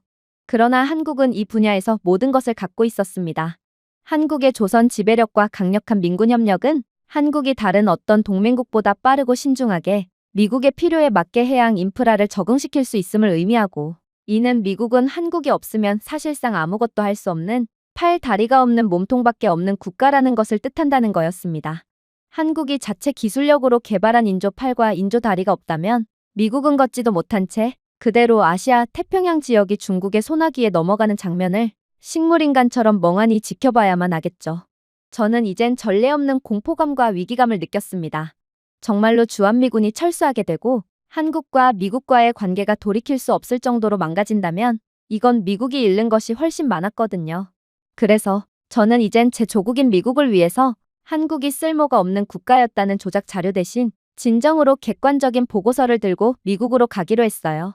그러나 한국은 이 분야에서 모든 것을 갖고 있었습니다. 한국의 조선 지배력과 강력한 민군 협력은 한국이 다른 어떤 동맹국보다 빠르고 신중하게 미국의 필요에 맞게 해양 인프라를 적응시킬 수 있음을 의미하고 이는 미국은 한국이 없으면 사실상 아무것도 할 수 없는 팔 다리가 없는 몸통밖에 없는 국가라는 것을 뜻한다는 거였습니다. 한국이 자체 기술력으로 개발한 인조 팔과 인조 다리가 없다면 미국은 걷지도 못한 채 그대로 아시아 태평양 지역이 중국의 소나기에 넘어가는 장면을 식물인간처럼 멍하니 지켜봐야만 하겠죠. 저는 이젠 전례 없는 공포감과 위기감을 느꼈습니다. 정말로 주한미군이 철수하게 되고 한국과 미국과의 관계가 돌이킬 수 없을 정도로 망가진다면 이건 미국이 잃는 것이 훨씬 많았거든요. 그래서 저는 이젠 제 조국인 미국을 위해서 한국이 쓸모가 없는 국가였다는 조작 자료 대신 진정으로 객관적인 보고서를 들고 미국으로 가기로 했어요.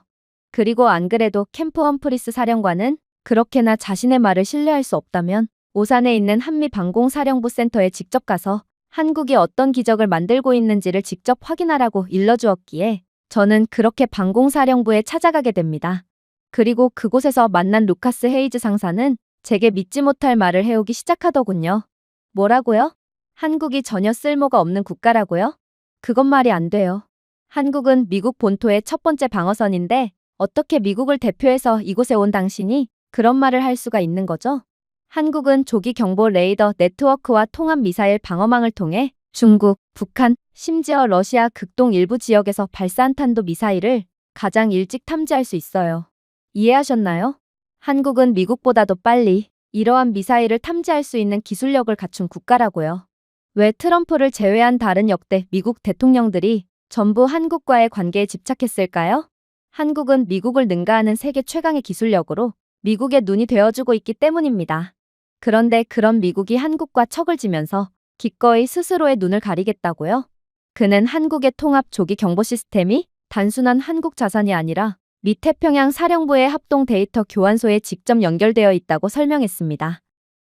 그리고 안 그래도 캠프 험프리스 사령관은 그렇게나 자신의 말을 신뢰할 수 없다면 오산에 있는 한미방공사령부 센터에 직접 가서 한국이 어떤 기적을 만들고 있는지를 직접 확인하라고 일러주었기에 저는 그렇게 방공사령부에 찾아가게 됩니다. 그리고 그곳에서 만난 루카스 헤이즈 상사는 제게 믿지 못할 말을 해오기 시작하더군요. 뭐라고요? 한국이 전혀 쓸모가 없는 국가라고요? 그건 말이 안 돼요. 한국은 미국 본토의 첫 번째 방어선인데 어떻게 미국을 대표해서 이곳에 온 당신이 그런 말을 할 수가 있는 거죠? 한국은 조기 경보 레이더 네트워크와 통합 미사일 방어망을 통해 중국, 북한, 심지어 러시아 극동 일부 지역에서 발사한 탄도 미사일을 가장 일찍 탐지할 수 있어요. 이해하셨나요? 한국은 미국보다도 빨리 이러한 미사일을 탐지할 수 있는 기술력을 갖춘 국가라고요. 왜 트럼프를 제외한 다른 역대 미국 대통령들이 전부 한국과의 관계에 집착했을까요? 한국은 미국을 능가하는 세계 최강의 기술력으로 미국의 눈이 되어주고 있기 때문입니다. 그런데 그런 미국이 한국과 척을 지면서 기꺼이 스스로의 눈을 가리겠다고요? 그는 한국의 통합 조기 경보 시스템이 단순한 한국 자산이 아니라 미 태평양 사령부의 합동 데이터 교환소에 직접 연결되어 있다고 설명했습니다.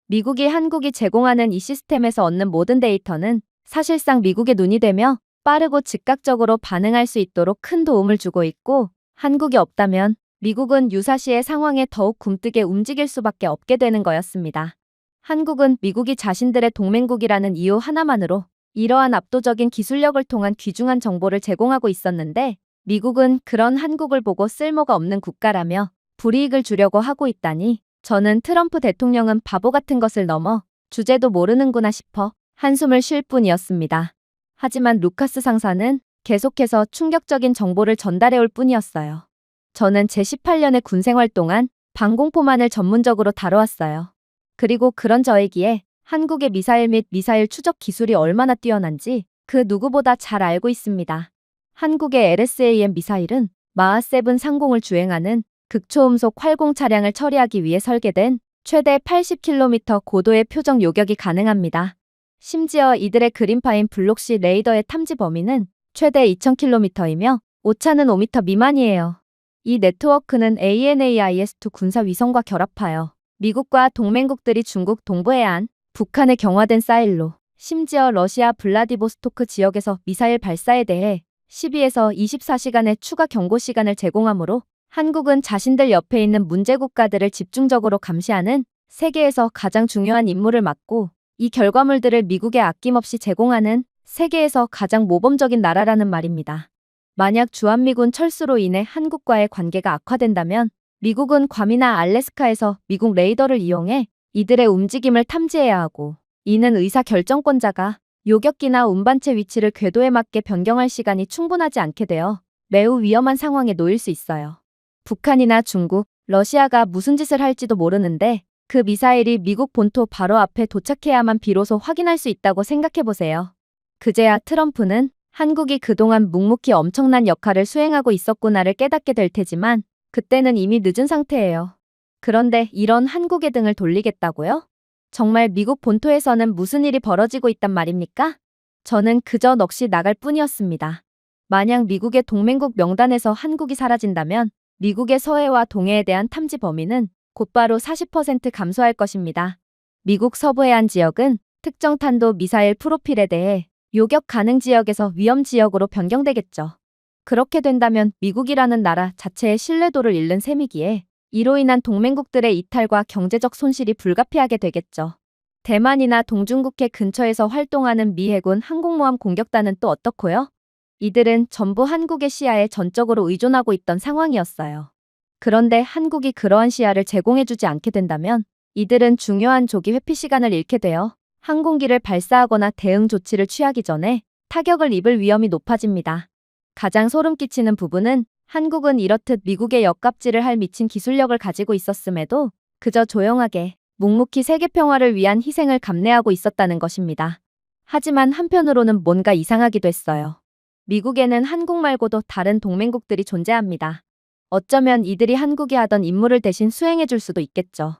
미국이 한국이 제공하는 이 시스템에서 얻는 모든 데이터는 사실상 미국의 눈이 되며 빠르고 즉각적으로 반응할 수 있도록 큰 도움을 주고 있고, 한국이 없다면 미국은 유사시의 상황에 더욱 굼뜨게 움직일 수밖에 없게 되는 거였습니다. 한국은 미국이 자신들의 동맹국이라는 이유 하나만으로 이러한 압도적인 기술력을 통한 귀중한 정보를 제공하고 있었는데, 미국은 그런 한국을 보고 쓸모가 없는 국가라며 불이익을 주려고 하고 있다니, 저는 트럼프 대통령은 바보 같은 것을 넘어 주제도 모르는구나 싶어 한숨을 쉴 뿐이었습니다. 하지만 루카스 상사는 계속해서 충격적인 정보를 전달해올 뿐이었어요. 저는 제 18년의 군 생활 동안 방공포만을 전문적으로 다뤄왔어요. 그리고 그런 저에기에 한국의 미사일 및 미사일 추적 기술이 얼마나 뛰어난지 그 누구보다 잘 알고 있습니다. 한국의 LSAM 미사일은 마하7 상공을 주행하는 극초음속 활공 차량을 처리하기 위해 설계된 최대 80km 고도의 표적 요격이 가능합니다. 심지어 이들의 그린파인 블록시 레이더의 탐지 범위는 최대 2000km이며 오차는 5m 미만이에요. 이 네트워크는 ANAIS-2 군사 위성과 결합하여 미국과 동맹국들이 중국 동부해안, 북한의 경화된 사일로, 심지어 러시아 블라디보스토크 지역에서 미사일 발사에 대해 12에서 24시간의 추가 경고 시간을 제공하므로 한국은 자신들 옆에 있는 문제 국가들을 집중적으로 감시하는 세계에서 가장 중요한 임무를 맡고, 이 결과물들을 미국에 아낌없이 제공하는 세계에서 가장 모범적인 나라라는 말입니다. 만약 주한미군 철수로 인해 한국과의 관계가 악화된다면 미국은 괌이나 알래스카에서 미국 레이더를 이용해 이들의 움직임을 탐지해야 하고, 이는 의사결정권자가 요격기나 운반체 위치를 궤도에 맞게 변경할 시간이 충분하지 않게 되어 매우 위험한 상황에 놓일 수 있어요. 북한이나 중국, 러시아가 무슨 짓을 할지도 모르는데 그 미사일이 미국 본토 바로 앞에 도착해야만 비로소 확인할 수 있다고 생각해보세요. 그제야 트럼프는 한국이 그동안 묵묵히 엄청난 역할을 수행하고 있었구나를 깨닫게 될 테지만 그때는 이미 늦은 상태예요. 그런데 이런 한국의 등을 돌리겠다고요? 정말 미국 본토에서는 무슨 일이 벌어지고 있단 말입니까? 저는 그저 넋이 나갈 뿐이었습니다. 만약 미국의 동맹국 명단에서 한국이 사라진다면 미국의 서해와 동해에 대한 탐지 범위는 곧바로 40% 감소할 것입니다. 미국 서부해안 지역은 특정 탄도 미사일 프로필에 대해 요격 가능 지역에서 위험 지역으로 변경되겠죠. 그렇게 된다면 미국이라는 나라 자체의 신뢰도를 잃는 셈이기에 이로 인한 동맹국들의 이탈과 경제적 손실이 불가피하게 되겠죠. 대만이나 동중국해 근처에서 활동하는 미 해군 항공모함 공격단은 또 어떻고요? 이들은 전부 한국의 시야에 전적으로 의존하고 있던 상황이었어요. 그런데 한국이 그러한 시야를 제공해주지 않게 된다면 이들은 중요한 조기 회피 시간을 잃게 되어 항공기를 발사하거나 대응 조치를 취하기 전에 타격을 입을 위험이 높아집니다. 가장 소름 끼치는 부분은 한국은 이렇듯 미국의 역갑질을 할 미친 기술력을 가지고 있었음에도 그저 조용하게 묵묵히 세계 평화를 위한 희생을 감내하고 있었다는 것입니다. 하지만 한편으로는 뭔가 이상하기도 했어요. 미국에는 한국 말고도 다른 동맹국들이 존재합니다. 어쩌면 이들이 한국이 하던 임무를 대신 수행해줄 수도 있겠죠.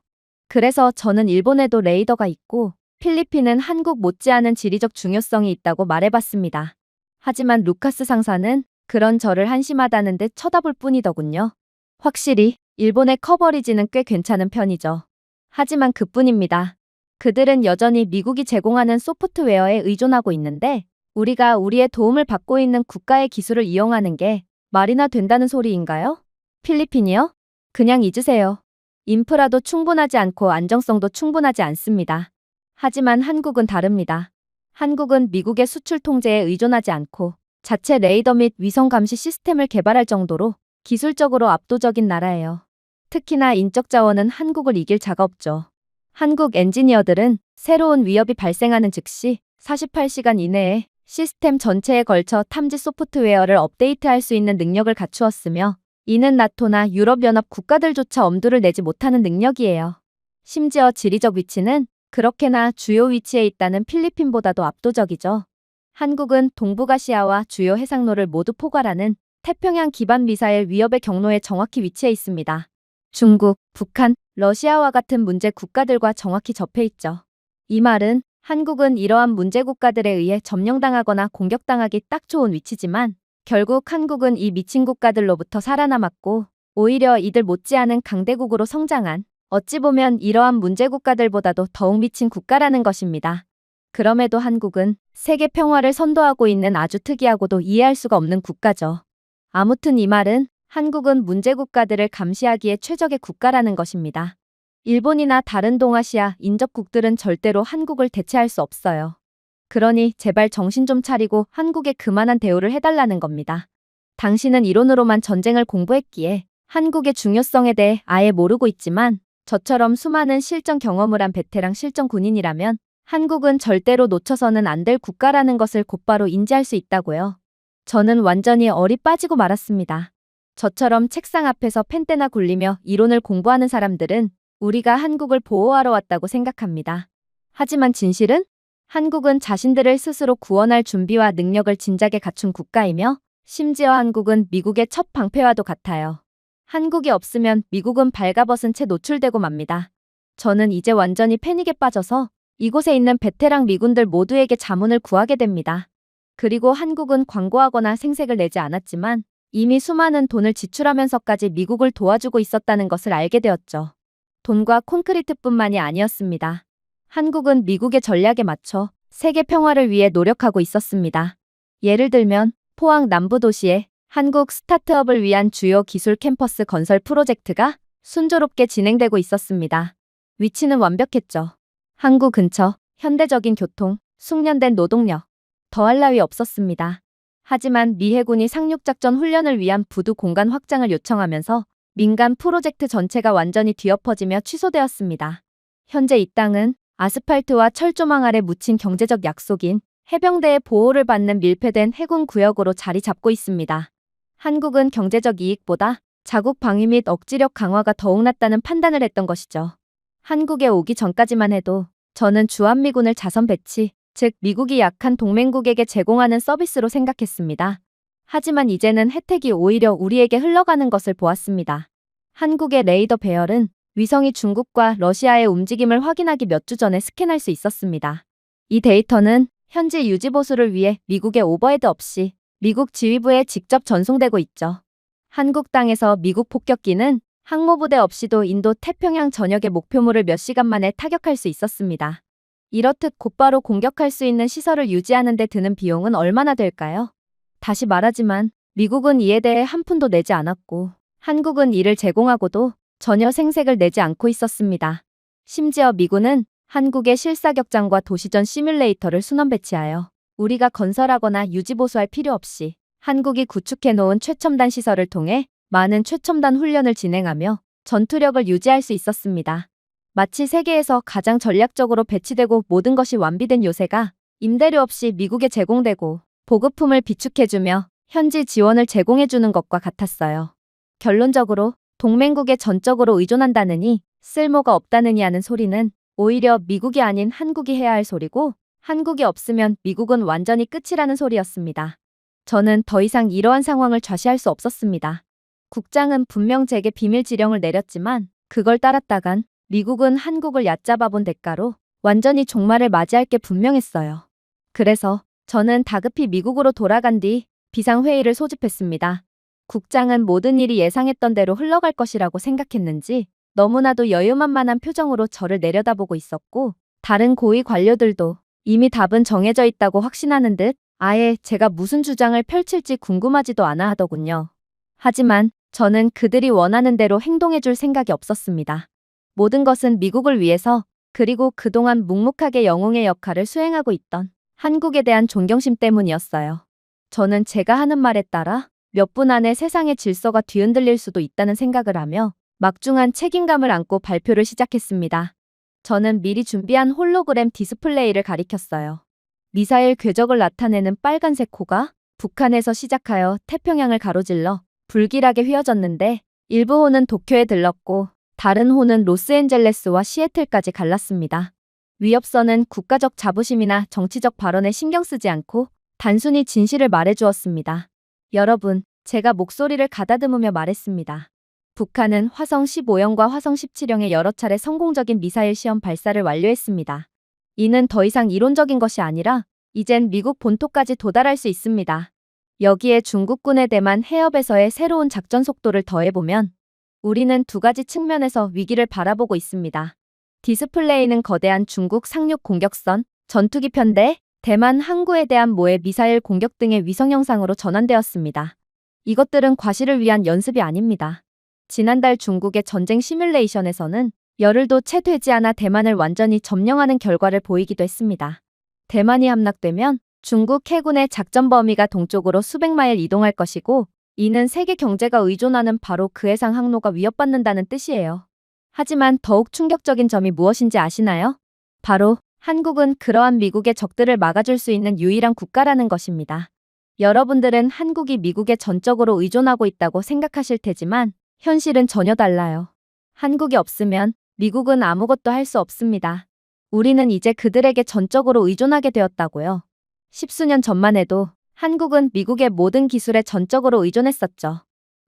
그래서 저는 일본에도 레이더가 있고 필리핀은 한국 못지않은 지리적 중요성이 있다고 말해봤습니다. 하지만 루카스 상사는 그런 저를 한심하다는 듯 쳐다볼 뿐이더군요. 확실히 일본의 커버리지는 꽤 괜찮은 편이죠. 하지만 그뿐입니다. 그들은 여전히 미국이 제공하는 소프트웨어에 의존하고 있는데 우리가 우리의 도움을 받고 있는 국가의 기술을 이용하는 게 말이나 된다는 소리인가요? 필리핀이요? 그냥 잊으세요. 인프라도 충분하지 않고 안정성도 충분하지 않습니다. 하지만 한국은 다릅니다. 한국은 미국의 수출 통제에 의존하지 않고 자체 레이더 및 위성 감시 시스템을 개발할 정도로 기술적으로 압도적인 나라예요. 특히나 인적 자원은 한국을 이길 자가 없죠. 한국 엔지니어들은 새로운 위협이 발생하는 즉시 48시간 이내에 시스템 전체에 걸쳐 탐지 소프트웨어를 업데이트할 수 있는 능력을 갖추었으며 이는 나토나 유럽연합 국가들조차 엄두를 내지 못하는 능력이에요. 심지어 지리적 위치는 그렇게나 주요 위치에 있다는 필리핀보다도 압도적이죠. 한국은 동북아시아와 주요 해상로를 모두 포괄하는 태평양 기반 미사일 위협의 경로에 정확히 위치해 있습니다. 중국, 북한, 러시아와 같은 문제 국가들과 정확히 접해 있죠. 이 말은 한국은 이러한 문제 국가들에 의해 점령당하거나 공격당하기 딱 좋은 위치지만 결국 한국은 이 미친 국가들로부터 살아남았고 오히려 이들 못지않은 강대국으로 성장한 어찌 보면 이러한 문제 국가들보다도 더욱 미친 국가라는 것입니다. 그럼에도 한국은 세계 평화를 선도하고 있는 아주 특이하고도 이해할 수가 없는 국가죠. 아무튼 이 말은 한국은 문제 국가들을 감시하기에 최적의 국가라는 것입니다. 일본이나 다른 동아시아 인접국들은 절대로 한국을 대체할 수 없어요. 그러니 제발 정신 좀 차리고 한국에 그만한 대우를 해달라는 겁니다. 당신은 이론으로만 전쟁을 공부했기에 한국의 중요성에 대해 아예 모르고 있지만 저처럼 수많은 실전 경험을 한 베테랑 실전 군인이라면 한국은 절대로 놓쳐서는 안 될 국가라는 것을 곧바로 인지할 수 있다고요. 저는 완전히 얼이 빠지고 말았습니다. 저처럼 책상 앞에서 펜대나 굴리며 이론을 공부하는 사람들은 우리가 한국을 보호하러 왔다고 생각합니다. 하지만 진실은? 한국은 자신들을 스스로 구원할 준비와 능력을 진작에 갖춘 국가이며 심지어 한국은 미국의 첫 방패와도 같아요. 한국이 없으면 미국은 발가벗은 채 노출되고 맙니다. 저는 이제 완전히 패닉에 빠져서 이곳에 있는 베테랑 미군들 모두에게 자문을 구하게 됩니다. 그리고 한국은 광고하거나 생색을 내지 않았지만 이미 수많은 돈을 지출하면서까지 미국을 도와주고 있었다는 것을 알게 되었죠. 돈과 콘크리트뿐만이 아니었습니다. 한국은 미국의 전략에 맞춰 세계 평화를 위해 노력하고 있었습니다. 예를 들면 포항 남부 도시에 한국 스타트업을 위한 주요 기술 캠퍼스 건설 프로젝트가 순조롭게 진행되고 있었습니다. 위치는 완벽했죠. 항구 근처, 현대적인 교통, 숙련된 노동력. 더할 나위 없었습니다. 하지만 미 해군이 상륙작전 훈련을 위한 부두 공간 확장을 요청하면서 민간 프로젝트 전체가 완전히 뒤엎어지며 취소되었습니다. 현재 이 땅은 아스팔트와 철조망 아래 묻힌 경제적 약속인 해병대의 보호를 받는 밀폐된 해군 구역으로 자리 잡고 있습니다. 한국은 경제적 이익보다 자국 방위 및 억지력 강화가 더욱 낫다는 판단을 했던 것이죠. 한국에 오기 전까지만 해도 저는 주한미군을 자선 배치, 즉 미국이 약한 동맹국에게 제공하는 서비스로 생각했습니다. 하지만 이제는 혜택이 오히려 우리에게 흘러가는 것을 보았습니다. 한국의 레이더 배열은 위성이 중국과 러시아의 움직임을 확인하기 몇 주 전에 스캔할 수 있었습니다. 이 데이터는 현지 유지보수를 위해 미국의 오버헤드 없이 미국 지휘부에 직접 전송되고 있죠. 한국 땅에서 미국 폭격기는 항모부대 없이도 인도 태평양 전역의 목표물을 몇 시간 만에 타격할 수 있었습니다. 이렇듯 곧바로 공격할 수 있는 시설을 유지하는 데 드는 비용은 얼마나 될까요? 다시 말하지만 미국은 이에 대해 한 푼도 내지 않았고 한국은 이를 제공하고도 전혀 생색을 내지 않고 있었습니다. 심지어 미군은 한국의 실사격장과 도시전 시뮬레이터를 순원 배치하여 우리가 건설하거나 유지보수할 필요 없이 한국이 구축해 놓은 최첨단 시설을 통해 많은 최첨단 훈련을 진행하며 전투력을 유지할 수 있었습니다. 마치 세계에서 가장 전략적으로 배치되고 모든 것이 완비된 요새가 임대료 없이 미국에 제공되고 보급품을 비축해주며 현지 지원을 제공해주는 것과 같았어요. 결론적으로 동맹국에 전적으로 의존한다느니 쓸모가 없다느니 하는 소리는 오히려 미국이 아닌 한국이 해야 할 소리고 한국이 없으면 미국은 완전히 끝이라는 소리였습니다. 저는 더 이상 이러한 상황을 좌시할 수 없었습니다. 국장은 분명 제게 비밀 지령을 내렸지만 그걸 따랐다간 미국은 한국을 얕잡아 본 대가로 완전히 종말을 맞이할 게 분명했어요. 그래서 저는 다급히 미국으로 돌아간 뒤 비상회의를 소집했습니다. 국장은 모든 일이 예상했던 대로 흘러갈 것이라고 생각했는지 너무나도 여유만만한 표정으로 저를 내려다보고 있었고 다른 고위 관료들도 이미 답은 정해져 있다고 확신하는 듯 아예 제가 무슨 주장을 펼칠지 궁금하지도 않아 하더군요. 하지만 저는 그들이 원하는 대로 행동해줄 생각이 없었습니다. 모든 것은 미국을 위해서 그리고 그동안 묵묵하게 영웅의 역할을 수행하고 있던 한국에 대한 존경심 때문이었어요. 저는 제가 하는 말에 따라 몇 분 안에 세상의 질서가 뒤흔들릴 수도 있다는 생각을 하며 막중한 책임감을 안고 발표를 시작했습니다. 저는 미리 준비한 홀로그램 디스플레이를 가리켰어요. 미사일 궤적을 나타내는 빨간색 호가 북한에서 시작하여 태평양을 가로질러 불길하게 휘어졌는데 일부 호는 도쿄에 들렀고 다른 호는 로스앤젤레스와 시애틀까지 갈랐습니다. 위협선은 국가적 자부심이나 정치적 발언에 신경 쓰지 않고 단순히 진실을 말해주었습니다. 여러분, 제가 목소리를 가다듬으며 말했습니다. 북한은 화성 15형과 화성 17형의 여러 차례 성공적인 미사일 시험 발사를 완료했습니다. 이는 더 이상 이론적인 것이 아니라 이젠 미국 본토까지 도달할 수 있습니다. 여기에 중국군의 대만 해협에서의 새로운 작전 속도를 더해보면 우리는 두 가지 측면에서 위기를 바라보고 있습니다. 디스플레이는 거대한 중국 상륙 공격선, 전투기 편대, 대만 항구에 대한 모해 미사일 공격 등의 위성 영상으로 전환되었습니다. 이것들은 과시를 위한 연습이 아닙니다. 지난달 중국의 전쟁 시뮬레이션에서는 열흘도 채 되지 않아 대만을 완전히 점령하는 결과를 보이기도 했습니다. 대만이 함락되면 중국 해군의 작전 범위가 동쪽으로 수백 마일 이동할 것이고 이는 세계 경제가 의존하는 바로 그 해상 항로가 위협받는다는 뜻이에요. 하지만 더욱 충격적인 점이 무엇인지 아시나요? 바로 한국은 그러한 미국의 적들을 막아줄 수 있는 유일한 국가라는 것입니다. 여러분들은 한국이 미국에 전적으로 의존하고 있다고 생각하실 테지만 현실은 전혀 달라요. 한국이 없으면 미국은 아무것도 할 수 없습니다. 우리는 이제 그들에게 전적으로 의존하게 되었다고요. 십수년 전만 해도 한국은 미국의 모든 기술에 전적으로 의존했었죠.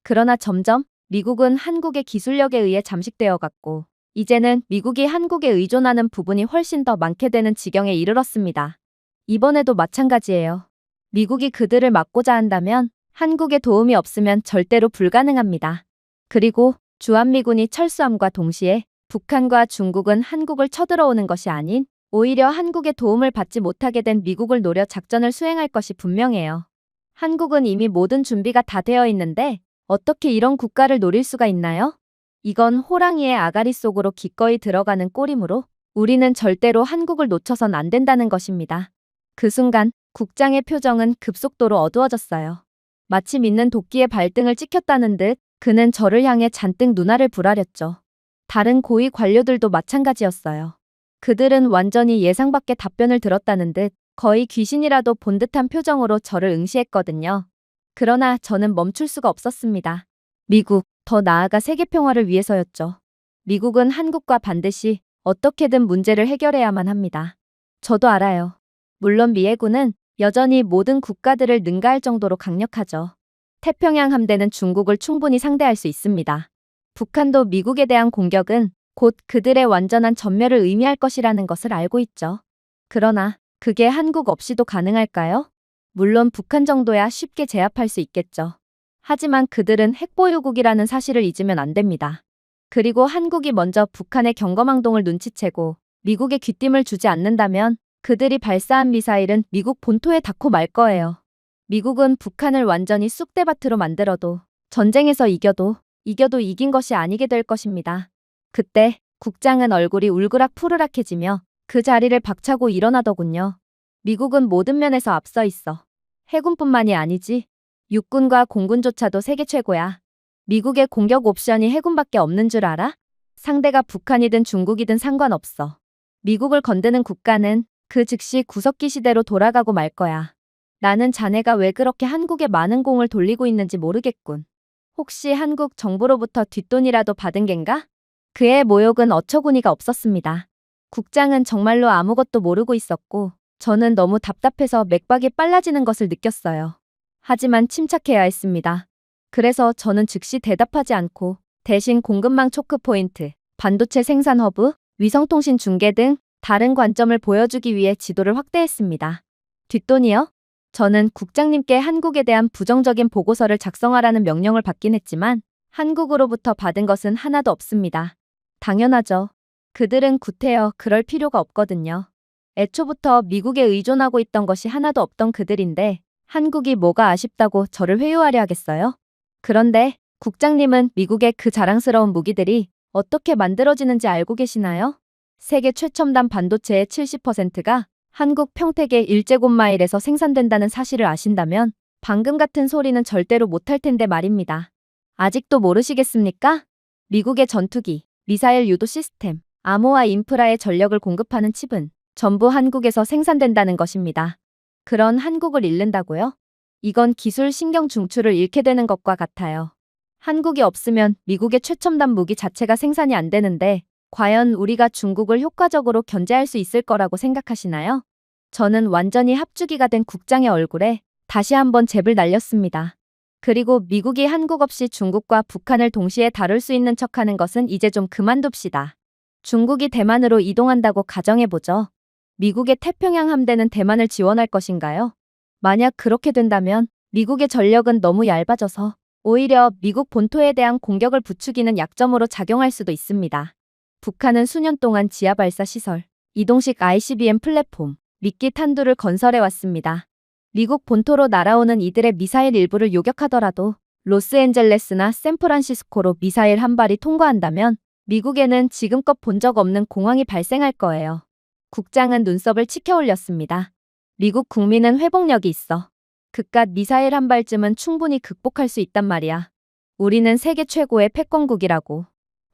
그러나 점점 미국은 한국의 기술력에 의해 잠식되어 갔고 이제는 미국이 한국에 의존하는 부분이 훨씬 더 많게 되는 지경에 이르렀습니다. 이번에도 마찬가지예요. 미국이 그들을 막고자 한다면 한국의 도움이 없으면 절대로 불가능합니다. 그리고 주한미군이 철수함과 동시에 북한과 중국은 한국을 쳐들어오는 것이 아닌 오히려 한국의 도움을 받지 못하게 된 미국을 노려 작전을 수행할 것이 분명해요. 한국은 이미 모든 준비가 다 되어 있는데 어떻게 이런 국가를 노릴 수가 있나요? 이건 호랑이의 아가리 속으로 기꺼이 들어가는 꼴이므로 우리는 절대로 한국을 놓쳐선 안 된다는 것입니다. 그 순간 국장의 표정은 급속도로 어두워졌어요. 마치 믿는 도끼의 발등을 찍혔다는 듯 그는 저를 향해 잔뜩 눈알을 부라렸죠. 다른 고위 관료들도 마찬가지였어요. 그들은 완전히 예상 밖의 답변을 들었다는 듯 거의 귀신이라도 본 듯한 표정으로 저를 응시했거든요. 그러나 저는 멈출 수가 없었습니다. 미국, 더 나아가 세계 평화를 위해서였죠. 미국은 한국과 반드시 어떻게든 문제를 해결해야만 합니다. 저도 알아요. 물론 미 해군은 여전히 모든 국가들을 능가할 정도로 강력하죠. 태평양 함대는 중국을 충분히 상대할 수 있습니다. 북한도 미국에 대한 공격은 곧 그들의 완전한 전멸을 의미할 것이라는 것을 알고 있죠. 그러나 그게 한국 없이도 가능할까요? 물론 북한 정도야 쉽게 제압할 수 있겠죠. 하지만 그들은 핵보유국이라는 사실을 잊으면 안 됩니다. 그리고 한국이 먼저 북한의 경거망동을 눈치채고 미국에 귀띔을 주지 않는다면 그들이 발사한 미사일은 미국 본토에 닿고 말 거예요. 미국은 북한을 완전히 쑥대밭으로 만들어도 전쟁에서 이겨도 이긴 것이 아니게 될 것입니다. 그때 국장은 얼굴이 울그락 푸르락해지며 그 자리를 박차고 일어나더군요. 미국은 모든 면에서 앞서 있어. 해군뿐만이 아니지. 육군과 공군조차도 세계 최고야. 미국의 공격 옵션이 해군밖에 없는 줄 알아? 상대가 북한이든 중국이든 상관없어. 미국을 건드는 국가는 그 즉시 구석기 시대로 돌아가고 말 거야. 나는 자네가 왜 그렇게 한국에 많은 공을 돌리고 있는지 모르겠군. 혹시 한국 정부로부터 뒷돈이라도 받은 겐가? 그의 모욕은 어처구니가 없었습니다. 국장은 정말로 아무것도 모르고 있었고 저는 너무 답답해서 맥박이 빨라지는 것을 느꼈어요. 하지만 침착해야 했습니다. 그래서 저는 즉시 대답하지 않고 대신 공급망 초크포인트, 반도체 생산 허브, 위성통신 중계 등 다른 관점을 보여주기 위해 지도를 확대했습니다. 뒷돈이요? 저는 국장님께 한국에 대한 부정적인 보고서를 작성하라는 명령을 받긴 했지만 한국으로부터 받은 것은 하나도 없습니다. 당연하죠. 그들은 구태여 그럴 필요가 없거든요. 애초부터 미국에 의존하고 있던 것이 하나도 없던 그들인데 한국이 뭐가 아쉽다고 저를 회유하려 하겠어요? 그런데 국장님은 미국의 그 자랑스러운 무기들이 어떻게 만들어지는지 알고 계시나요? 세계 최첨단 반도체의 70%가 한국 평택의 일제곶마일에서 생산된다는 사실을 아신다면 방금 같은 소리는 절대로 못할 텐데 말입니다. 아직도 모르시겠습니까? 미국의 전투기, 미사일 유도 시스템, 암호화 인프라의 전력을 공급하는 칩은 전부 한국에서 생산된다는 것입니다. 그런 한국을 잃는다고요? 이건 기술 신경 중추를 잃게 되는 것과 같아요. 한국이 없으면 미국의 최첨단 무기 자체가 생산이 안 되는데 과연 우리가 중국을 효과적으로 견제할 수 있을 거라고 생각하시나요? 저는 완전히 합주기가 된 국장의 얼굴에 다시 한번 잽을 날렸습니다. 그리고 미국이 한국 없이 중국과 북한을 동시에 다룰 수 있는 척하는 것은 이제 좀 그만둡시다. 중국이 대만으로 이동한다고 가정해보죠. 미국의 태평양 함대는 대만을 지원할 것인가요? 만약 그렇게 된다면 미국의 전력은 너무 얇아져서 오히려 미국 본토에 대한 공격을 부추기는 약점으로 작용할 수도 있습니다. 북한은 수년 동안 지하 발사 시설, 이동식 ICBM 플랫폼, 미끼 탄두를 건설해왔습니다. 미국 본토로 날아오는 이들의 미사일 일부를 요격하더라도 로스앤젤레스나 샌프란시스코로 미사일 한 발이 통과한다면 미국에는 지금껏 본 적 없는 공황이 발생할 거예요. 국장은 눈썹을 치켜 올렸습니다. 미국 국민은 회복력이 있어. 그깟 미사일 한 발쯤은 충분히 극복할 수 있단 말이야. 우리는 세계 최고의 패권국이라고.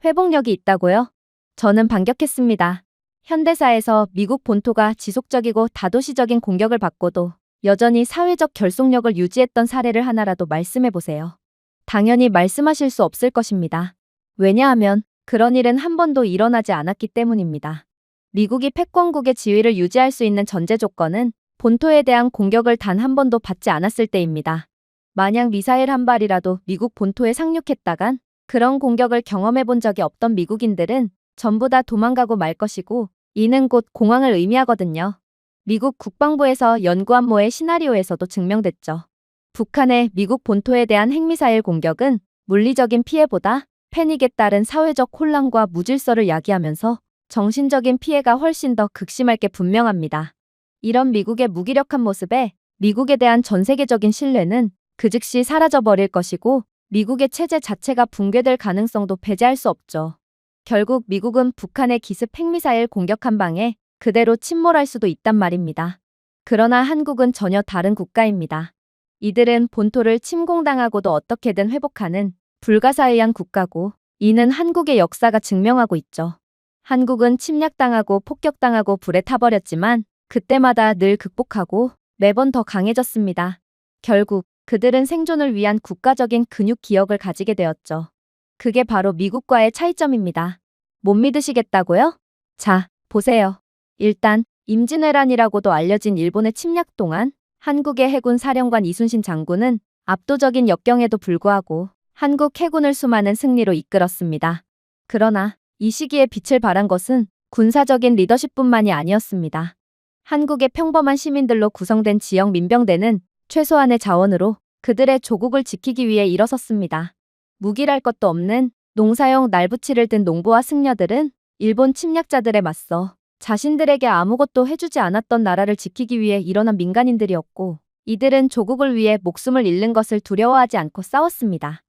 회복력이 있다고요? 저는 반격했습니다. 현대사에서 미국 본토가 지속적이고 다도시적인 공격을 받고도 여전히 사회적 결속력을 유지했던 사례를 하나라도 말씀해보세요. 당연히 말씀하실 수 없을 것입니다. 왜냐하면 그런 일은 한 번도 일어나지 않았기 때문입니다. 미국이 패권국의 지위를 유지할 수 있는 전제 조건은 본토에 대한 공격을 단 한 번도 받지 않았을 때입니다. 만약 미사일 한 발이라도 미국 본토에 상륙했다간 그런 공격을 경험해 본 적이 없던 미국인들은 전부 다 도망가고 말 것이고 이는 곧 공황을 의미하거든요. 미국 국방부에서 연구한 모의 시나리오에서도 증명됐죠. 북한의 미국 본토에 대한 핵미사일 공격은 물리적인 피해보다 패닉에 따른 사회적 혼란과 무질서를 야기하면서 정신적인 피해가 훨씬 더 극심할 게 분명합니다. 이런 미국의 무기력한 모습에 미국에 대한 전 세계적인 신뢰는 그 즉시 사라져버릴 것이고 미국의 체제 자체가 붕괴될 가능성도 배제할 수 없죠. 결국 미국은 북한의 기습 핵미사일 공격 한 방에 그대로 침몰할 수도 있단 말입니다. 그러나 한국은 전혀 다른 국가입니다. 이들은 본토를 침공당하고도 어떻게든 회복하는 불가사의한 국가고 이는 한국의 역사가 증명하고 있죠. 한국은 침략당하고 폭격당하고 불에 타버렸지만 그때마다 늘 극복하고 매번 더 강해졌습니다. 결국 그들은 생존을 위한 국가적인 근육 기억을 가지게 되었죠. 그게 바로 미국과의 차이점입니다. 못 믿으시겠다고요? 자, 보세요. 일단 임진왜란이라고도 알려진 일본의 침략 동안 한국의 해군 사령관 이순신 장군은 압도적인 역경에도 불구하고 한국 해군을 수많은 승리로 이끌었습니다. 그러나 이 시기에 빛을 발한 것은 군사적인 리더십뿐만이 아니었습니다. 한국의 평범한 시민들로 구성된 지역 민병대는 최소한의 자원으로 그들의 조국을 지키기 위해 일어섰습니다. 무기랄 것도 없는 농사용 날부치를 든 농부와 승려들은 일본 침략자들에 맞서 자신들에게 아무것도 해주지 않았던 나라를 지키기 위해 일어난 민간인들이었고 이들은 조국을 위해 목숨을 잃는 것을 두려워하지 않고 싸웠습니다.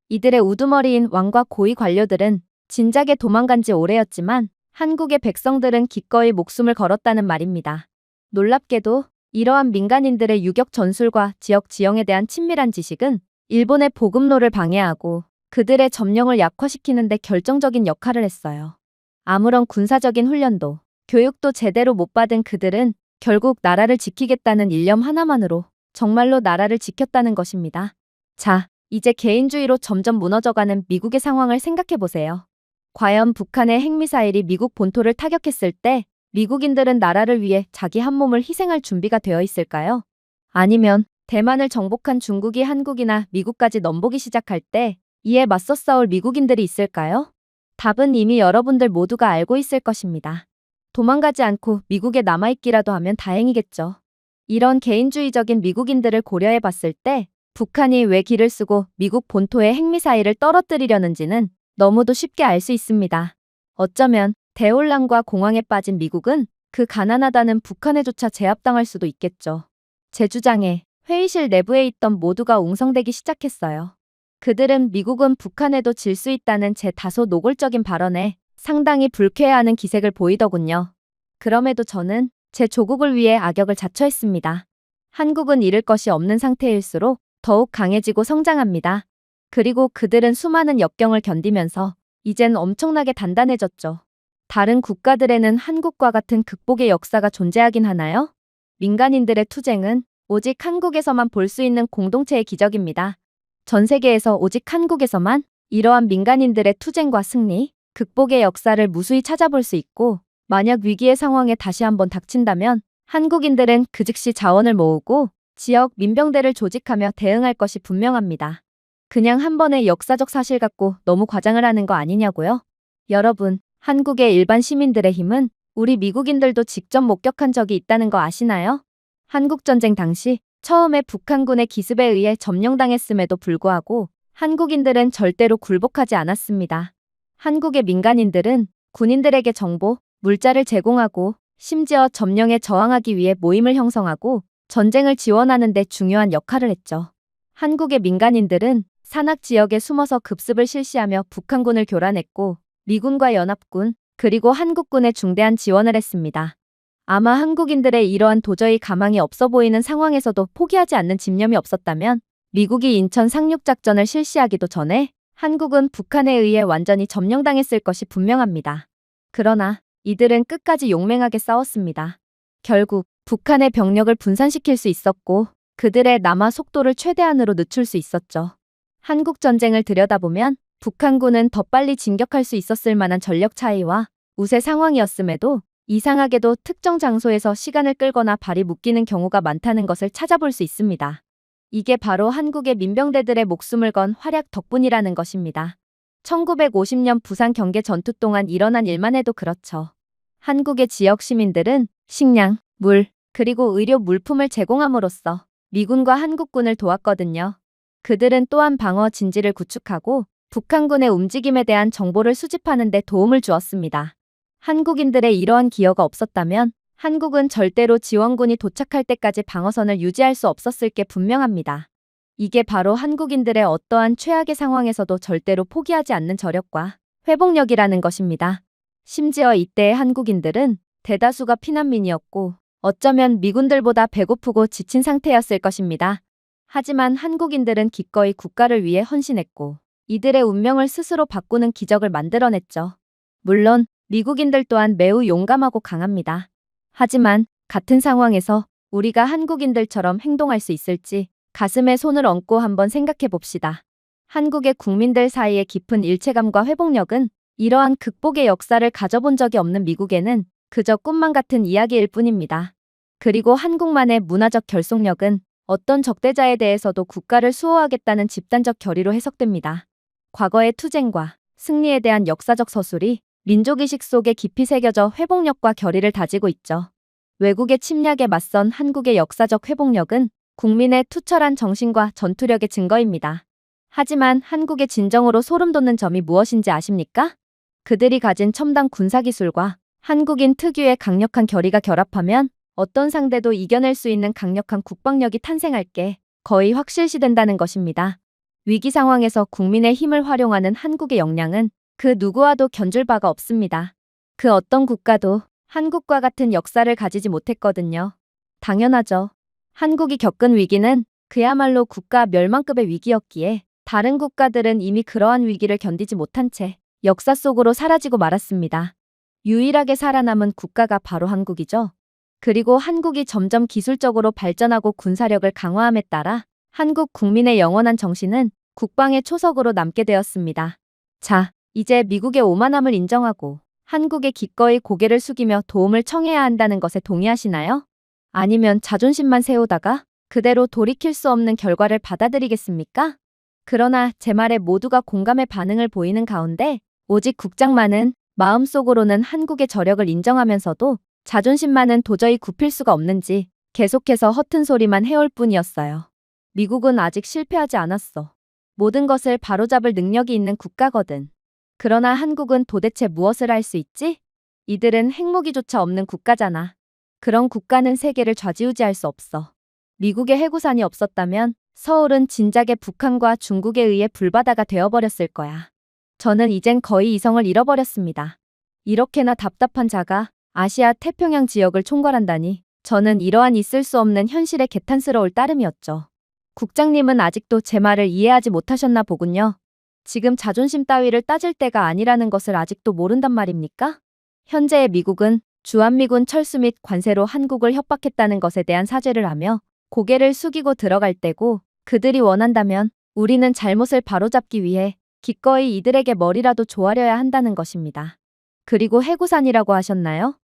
이들의 우두머리인 왕과 고위 관료들은 진작에 도망간 지 오래였지만 한국의 백성들은 기꺼이 목숨을 걸었다는 말입니다. 놀랍게도 이러한 민간인들의 유격 전술과 지역 지형에 대한 친밀한 지식은 일본의 보급로를 방해하고 그들의 점령을 약화시키는 데 결정적인 역할을 했어요. 아무런 군사적인 훈련도 교육도 제대로 못 받은 그들은 결국 나라를 지키겠다는 일념 하나만으로 정말로 나라를 지켰다는 것입니다. 자, 이제 개인주의로 점점 무너져가는 미국의 상황을 생각해보세요. 과연 북한의 핵미사일이 미국 본토를 타격했을 때 미국인들은 나라를 위해 자기 한 몸을 희생할 준비가 되어 있을까요? 아니면 대만을 정복한 중국이 한국이나 미국까지 넘보기 시작할 때 이에 맞서 싸울 미국인들이 있을까요? 답은 이미 여러분들 모두가 알고 있을 것입니다. 도망가지 않고 미국에 남아있기라도 하면 다행이겠죠. 이런 개인주의적인 미국인들을 고려해 봤을 때 북한이 왜 기를 쓰고 미국 본토에 핵미사일을 떨어뜨리려는지는 너무도 쉽게 알 수 있습니다. 어쩌면 대혼란과 공황에 빠진 미국은 그 가난하다는 북한에조차 제압당할 수도 있겠죠. 제 주장에 회의실 내부에 있던 모두가 웅성대기 시작했어요. 그들은 미국은 북한에도 질 수 있다는 제 다소 노골적인 발언에 상당히 불쾌해하는 기색을 보이더군요. 그럼에도 저는 제 조국을 위해 악역을 자처했습니다. 한국은 잃을 것이 없는 상태일수록 더욱 강해지고 성장합니다. 그리고 그들은 수많은 역경을 견디면서 이젠 엄청나게 단단해졌죠. 다른 국가들에는 한국과 같은 극복의 역사가 존재하긴 하나요? 민간인들의 투쟁은 오직 한국에서만 볼 수 있는 공동체의 기적입니다. 전 세계에서 오직 한국에서만 이러한 민간인들의 투쟁과 승리, 극복의 역사를 무수히 찾아볼 수 있고 만약 위기의 상황에 다시 한번 닥친다면 한국인들은 그 즉시 자원을 모으고 지역 민병대를 조직하며 대응할 것이 분명합니다. 그냥 한 번의 역사적 사실 갖고 너무 과장을 하는 거 아니냐고요? 여러분, 한국의 일반 시민들의 힘은 우리 미국인들도 직접 목격한 적이 있다는 거 아시나요? 한국전쟁 당시 처음에 북한군의 기습에 의해 점령당했음에도 불구하고 한국인들은 절대로 굴복하지 않았습니다. 한국의 민간인들은 군인들에게 정보, 물자를 제공하고 심지어 점령에 저항하기 위해 모임을 형성하고 전쟁을 지원하는 데 중요한 역할을 했죠. 한국의 민간인들은 산악 지역에 숨어서 급습을 실시하며 북한군을 교란했고 미군과 연합군, 그리고 한국군에 중대한 지원을 했습니다. 아마 한국인들의 이러한 도저히 가망이 없어 보이는 상황에서도 포기하지 않는 집념이 없었다면 미국이 인천 상륙작전을 실시하기도 전에 한국은 북한에 의해 완전히 점령당했을 것이 분명합니다. 그러나 이들은 끝까지 용맹하게 싸웠습니다. 결국 북한의 병력을 분산시킬 수 있었고 그들의 남하 속도를 최대한으로 늦출 수 있었죠. 한국 전쟁을 들여다보면 북한군은 더 빨리 진격할 수 있었을 만한 전력 차이와 우세 상황이었음에도 이상하게도 특정 장소에서 시간을 끌거나 발이 묶이는 경우가 많다는 것을 찾아볼 수 있습니다. 이게 바로 한국의 민병대들의 목숨을 건 활약 덕분이라는 것입니다. 1950년 부산 경계 전투 동안 일어난 일만 해도 그렇죠. 한국의 지역 시민들은 식량, 물, 그리고 의료 물품을 제공함으로써 미군과 한국군을 도왔거든요. 그들은 또한 방어 진지를 구축하고 북한군의 움직임에 대한 정보를 수집하는 데 도움을 주었습니다. 한국인들의 이러한 기여가 없었다면 한국은 절대로 지원군이 도착할 때까지 방어선을 유지할 수 없었을 게 분명합니다. 이게 바로 한국인들의 어떠한 최악의 상황에서도 절대로 포기하지 않는 저력과 회복력이라는 것입니다. 심지어 이때의 한국인들은 대다수가 피난민이었고 어쩌면 미군들보다 배고프고 지친 상태였을 것입니다. 하지만 한국인들은 기꺼이 국가를 위해 헌신했고 이들의 운명을 스스로 바꾸는 기적을 만들어냈죠. 물론 미국인들 또한 매우 용감하고 강합니다. 하지만 같은 상황에서 우리가 한국인들처럼 행동할 수 있을지 가슴에 손을 얹고 한번 생각해 봅시다. 한국의 국민들 사이의 깊은 일체감과 회복력은 이러한 극복의 역사를 가져본 적이 없는 미국에는 그저 꿈만 같은 이야기일 뿐입니다. 그리고 한국만의 문화적 결속력은 어떤 적대자에 대해서도 국가를 수호하겠다는 집단적 결의로 해석됩니다. 과거의 투쟁과 승리에 대한 역사적 서술이 민족의식 속에 깊이 새겨져 회복력과 결의를 다지고 있죠. 외국의 침략에 맞선 한국의 역사적 회복력은 국민의 투철한 정신과 전투력의 증거입니다. 하지만 한국의 진정으로 소름 돋는 점이 무엇인지 아십니까? 그들이 가진 첨단 군사기술과 한국인 특유의 강력한 결의가 결합하면 어떤 상대도 이겨낼 수 있는 강력한 국방력이 탄생할 게 거의 확실시된다는 것입니다. 위기 상황에서 국민의 힘을 활용하는 한국의 역량은 그 누구와도 견줄 바가 없습니다. 그 어떤 국가도 한국과 같은 역사를 가지지 못했거든요. 당연하죠. 한국이 겪은 위기는 그야말로 국가 멸망급의 위기였기에 다른 국가들은 이미 그러한 위기를 견디지 못한 채 역사 속으로 사라지고 말았습니다. 유일하게 살아남은 국가가 바로 한국이죠. 그리고 한국이 점점 기술적으로 발전하고 군사력을 강화함에 따라 한국 국민의 영원한 정신은 국방의 초석으로 남게 되었습니다. 자, 이제 미국의 오만함을 인정하고 한국에 기꺼이 고개를 숙이며 도움을 청해야 한다는 것에 동의하시나요? 아니면 자존심만 세우다가 그대로 돌이킬 수 없는 결과를 받아들이겠습니까? 그러나 제 말에 모두가 공감의 반응을 보이는 가운데 오직 국장만은 마음속으로는 한국의 저력을 인정하면서도 자존심만은 도저히 굽힐 수가 없는지 계속해서 허튼 소리만 해올 뿐이었어요. 미국은 아직 실패하지 않았어. 모든 것을 바로잡을 능력이 있는 국가거든. 그러나 한국은 도대체 무엇을 할 수 있지? 이들은 핵무기조차 없는 국가잖아. 그런 국가는 세계를 좌지우지할 수 없어. 미국의 해구산이 없었다면 서울은 진작에 북한과 중국에 의해 불바다가 되어버렸을 거야. 저는 이젠 거의 이성을 잃어버렸습니다. 이렇게나 답답한 자가 아시아 태평양 지역을 총괄한다니 저는 이러한 있을 수 없는 현실에 개탄스러울 따름이었죠. 국장님은 아직도 제 말을 이해하지 못하셨나 보군요. 지금 자존심 따위를 따질 때가 아니라는 것을 아직도 모른단 말입니까? 현재의 미국은 주한미군 철수 및 관세로 한국을 협박했다는 것에 대한 사죄를 하며 고개를 숙이고 들어갈 때고 그들이 원한다면 우리는 잘못을 바로잡기 위해 기꺼이 이들에게 머리라도 조아려야 한다는 것입니다. 그리고 해구산이라고 하셨나요?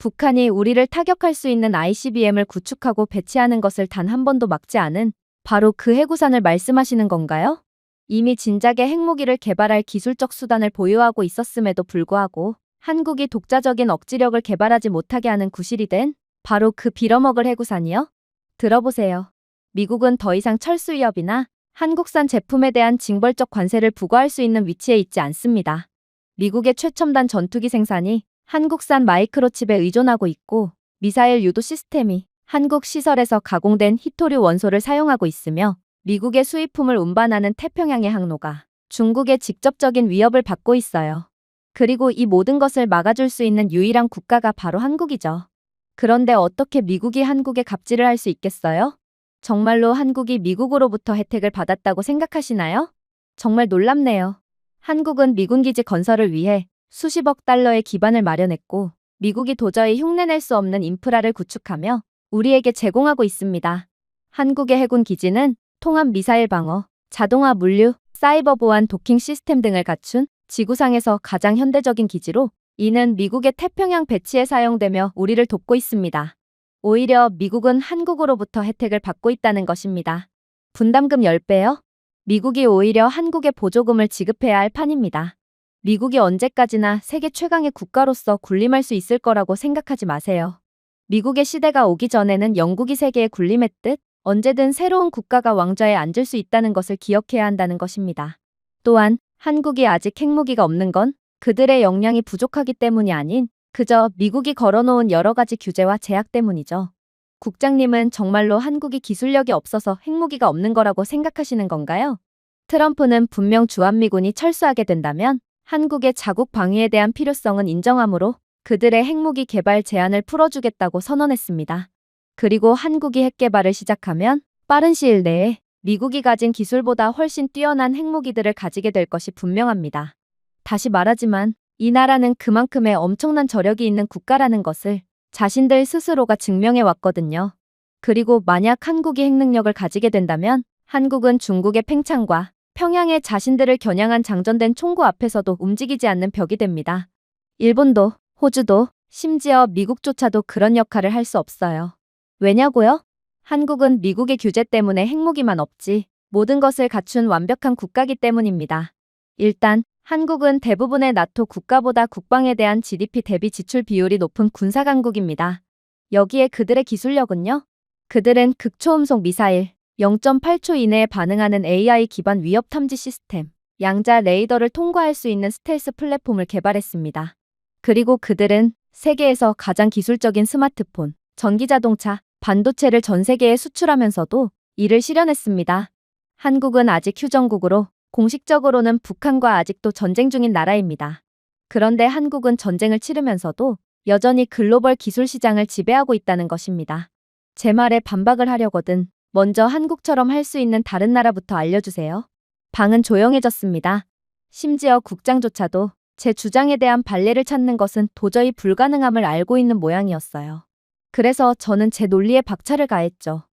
북한이 우리를 타격할 수 있는 ICBM을 구축하고 배치하는 것을 단 한 번도 막지 않은 바로 그 해구산을 말씀하시는 건가요? 이미 진작에 핵무기를 개발할 기술적 수단을 보유하고 있었음에도 불구하고 한국이 독자적인 억지력을 개발하지 못하게 하는 구실이 된 바로 그 빌어먹을 해구산이요? 들어보세요. 미국은 더 이상 철수 위협이나 한국산 제품에 대한 징벌적 관세를 부과할 수 있는 위치에 있지 않습니다. 미국의 최첨단 전투기 생산이 한국산 마이크로칩에 의존하고 있고 미사일 유도 시스템이 한국 시설에서 가공된 히토류 원소를 사용하고 있으며 미국의 수입품을 운반하는 태평양의 항로가 중국의 직접적인 위협을 받고 있어요. 그리고 이 모든 것을 막아줄 수 있는 유일한 국가가 바로 한국이죠. 그런데 어떻게 미국이 한국에 갑질을 할 수 있겠어요? 정말로 한국이 미국으로부터 혜택을 받았다고 생각하시나요? 정말 놀랍네요. 한국은 미군 기지 건설을 위해 수십억 달러의 기반을 마련했고 미국이 도저히 흉내낼 수 없는 인프라를 구축하며 우리에게 제공하고 있습니다. 한국의 해군 기지는 통합 미사일 방어, 자동화 물류, 사이버 보안 도킹 시스템 등을 갖춘 지구상에서 가장 현대적인 기지로 이는 미국의 태평양 배치에 사용되며 우리를 돕고 있습니다. 오히려 미국은 한국으로부터 혜택을 받고 있다는 것입니다. 분담금 10배요? 미국이 오히려 한국에 보조금을 지급해야 할 판입니다. 미국이 언제까지나 세계 최강의 국가로서 군림할 수 있을 거라고 생각하지 마세요. 미국의 시대가 오기 전에는 영국이 세계에 군림했듯 언제든 새로운 국가가 왕좌에 앉을 수 있다는 것을 기억해야 한다는 것입니다. 또한 한국이 아직 핵무기가 없는 건 그들의 역량이 부족하기 때문이 아닌 그저 미국이 걸어놓은 여러 가지 규제와 제약 때문이죠. 국장님은 정말로 한국이 기술력이 없어서 핵무기가 없는 거라고 생각하시는 건가요? 트럼프는 분명 주한미군이 철수하게 된다면 한국의 자국 방위에 대한 필요성은 인정하므로 그들의 핵무기 개발 제한을 풀어주겠다고 선언했습니다. 그리고 한국이 핵 개발을 시작하면 빠른 시일 내에 미국이 가진 기술보다 훨씬 뛰어난 핵무기들을 가지게 될 것이 분명합니다. 다시 말하지만 이 나라는 그만큼의 엄청난 저력이 있는 국가라는 것을 자신들 스스로가 증명해 왔거든요. 그리고 만약 한국이 핵능력을 가지게 된다면 한국은 중국의 팽창과 평양에 자신들을 겨냥한 장전된 총구 앞에서도 움직이지 않는 벽이 됩니다. 일본도, 호주도, 심지어 미국조차도 그런 역할을 할 수 없어요. 왜냐고요? 한국은 미국의 규제 때문에 핵무기만 없지 모든 것을 갖춘 완벽한 국가기 때문입니다. 일단 한국은 대부분의 나토 국가보다 국방에 대한 GDP 대비 지출 비율이 높은 군사강국입니다. 여기에 그들의 기술력은요? 그들은 극초음속 미사일, 0.8초 이내에 반응하는 AI 기반 위협 탐지 시스템, 양자 레이더를 통과할 수 있는 스텔스 플랫폼을 개발했습니다. 그리고 그들은 세계에서 가장 기술적인 스마트폰, 전기자동차, 반도체를 전 세계에 수출하면서도 이를 실현했습니다. 한국은 아직 휴전국으로 공식적으로는 북한과 아직도 전쟁 중인 나라입니다. 그런데 한국은 전쟁을 치르면서도 여전히 글로벌 기술 시장을 지배하고 있다는 것입니다. 제 말에 반박을 하려거든 먼저 한국처럼 할 수 있는 다른 나라부터 알려주세요. 방은 조용해졌습니다. 심지어 국장조차도 제 주장에 대한 반례를 찾는 것은 도저히 불가능함을 알고 있는 모양이었어요. 그래서 저는 제 논리에 박차를 가했죠.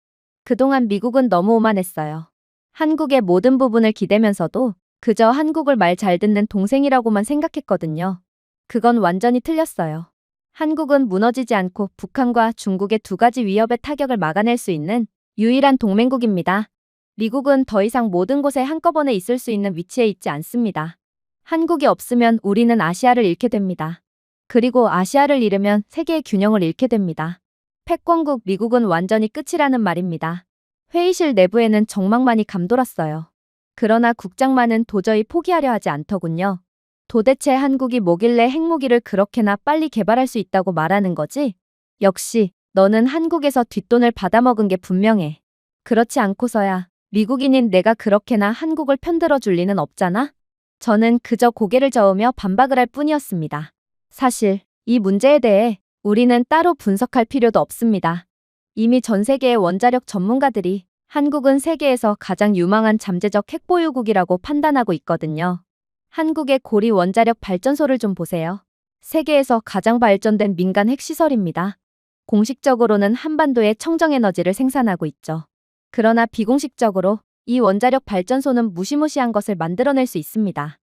그동안 미국은 너무 오만했어요. 한국의 모든 부분을 기대면서도 그저 한국을 말 잘 듣는 동생이라고만 생각했거든요. 그건 완전히 틀렸어요. 한국은 무너지지 않고 북한과 중국의 두 가지 위협의 타격을 막아낼 수 있는 유일한 동맹국입니다. 미국은 더 이상 모든 곳에 한꺼번에 있을 수 있는 위치에 있지 않습니다. 한국이 없으면 우리는 아시아를 잃게 됩니다. 그리고 아시아를 잃으면 세계의 균형을 잃게 됩니다. 패권국 미국은 완전히 끝이라는 말입니다. 회의실 내부에는 정막만이 감돌았어요. 그러나 국장만은 도저히 포기하려 하지 않더군요. 도대체 한국이 뭐길래 핵무기를 그렇게나 빨리 개발할 수 있다고 말하는 거지? 역시 너는 한국에서 뒷돈을 받아먹은 게 분명해. 그렇지 않고서야 미국인인 내가 그렇게나 한국을 편들어 줄 리는 없잖아? 저는 그저 고개를 저으며 반박을 할 뿐이었습니다. 사실 이 문제에 대해 우리는 따로 분석할 필요도 없습니다. 이미 전 세계의 원자력 전문가들이 한국은 세계에서 가장 유망한 잠재적 핵보유국이라고 판단하고 있거든요. 한국의 고리 원자력 발전소를 좀 보세요. 세계에서 가장 발전된 민간 핵시설입니다. 공식적으로는 한반도에 청정에너지를 생산하고 있죠. 그러나 비공식적으로 이 원자력 발전소는 무시무시한 것을 만들어낼 수 있습니다.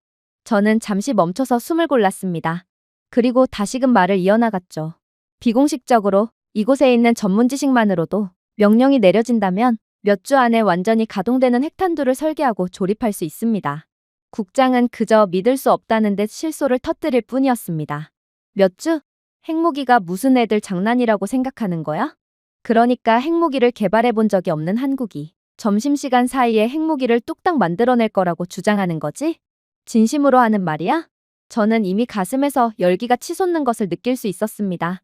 저는 잠시 멈춰서 숨을 골랐습니다. 그리고 다시금 말을 이어나갔죠. 비공식적으로 이곳에 있는 전문 지식만으로도 명령이 내려진다면 몇 주 안에 완전히 가동되는 핵탄두를 설계하고 조립할 수 있습니다. 국장은 그저 믿을 수 없다는 듯 실소를 터뜨릴 뿐이었습니다. 몇 주? 핵무기가 무슨 애들 장난이라고 생각하는 거야? 그러니까 핵무기를 개발해 본 적이 없는 한국이 점심시간 사이에 핵무기를 뚝딱 만들어낼 거라고 주장하는 거지? 진심으로 하는 말이야? 저는 이미 가슴에서 열기가 치솟는 것을 느낄 수 있었습니다.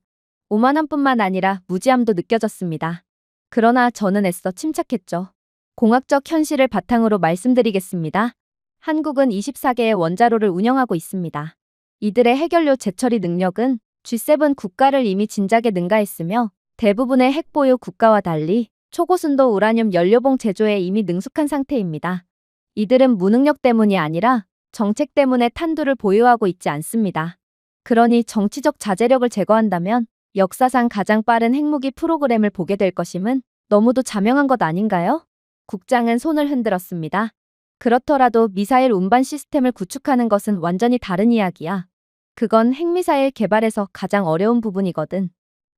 오만함뿐만 아니라 무지함도 느껴졌습니다. 그러나 저는 애써 침착했죠. 공학적 현실을 바탕으로 말씀드리겠습니다. 한국은 24개의 원자로를 운영하고 있습니다. 이들의 해결료 재처리 능력은 G7 국가를 이미 진작에 능가했으며 대부분의 핵보유 국가와 달리 초고순도 우라늄 연료봉 제조에 이미 능숙한 상태입니다. 이들은 무능력 때문이 아니라 정책 때문에 탄두를 보유하고 있지 않습니다. 그러니 정치적 자제력을 제거한다면 역사상 가장 빠른 핵무기 프로그램을 보게 될 것임은 너무도 자명한 것 아닌가요? 국장은 손을 흔들었습니다. 그렇더라도 미사일 운반 시스템을 구축하는 것은 완전히 다른 이야기야. 그건 핵미사일 개발에서 가장 어려운 부분이거든.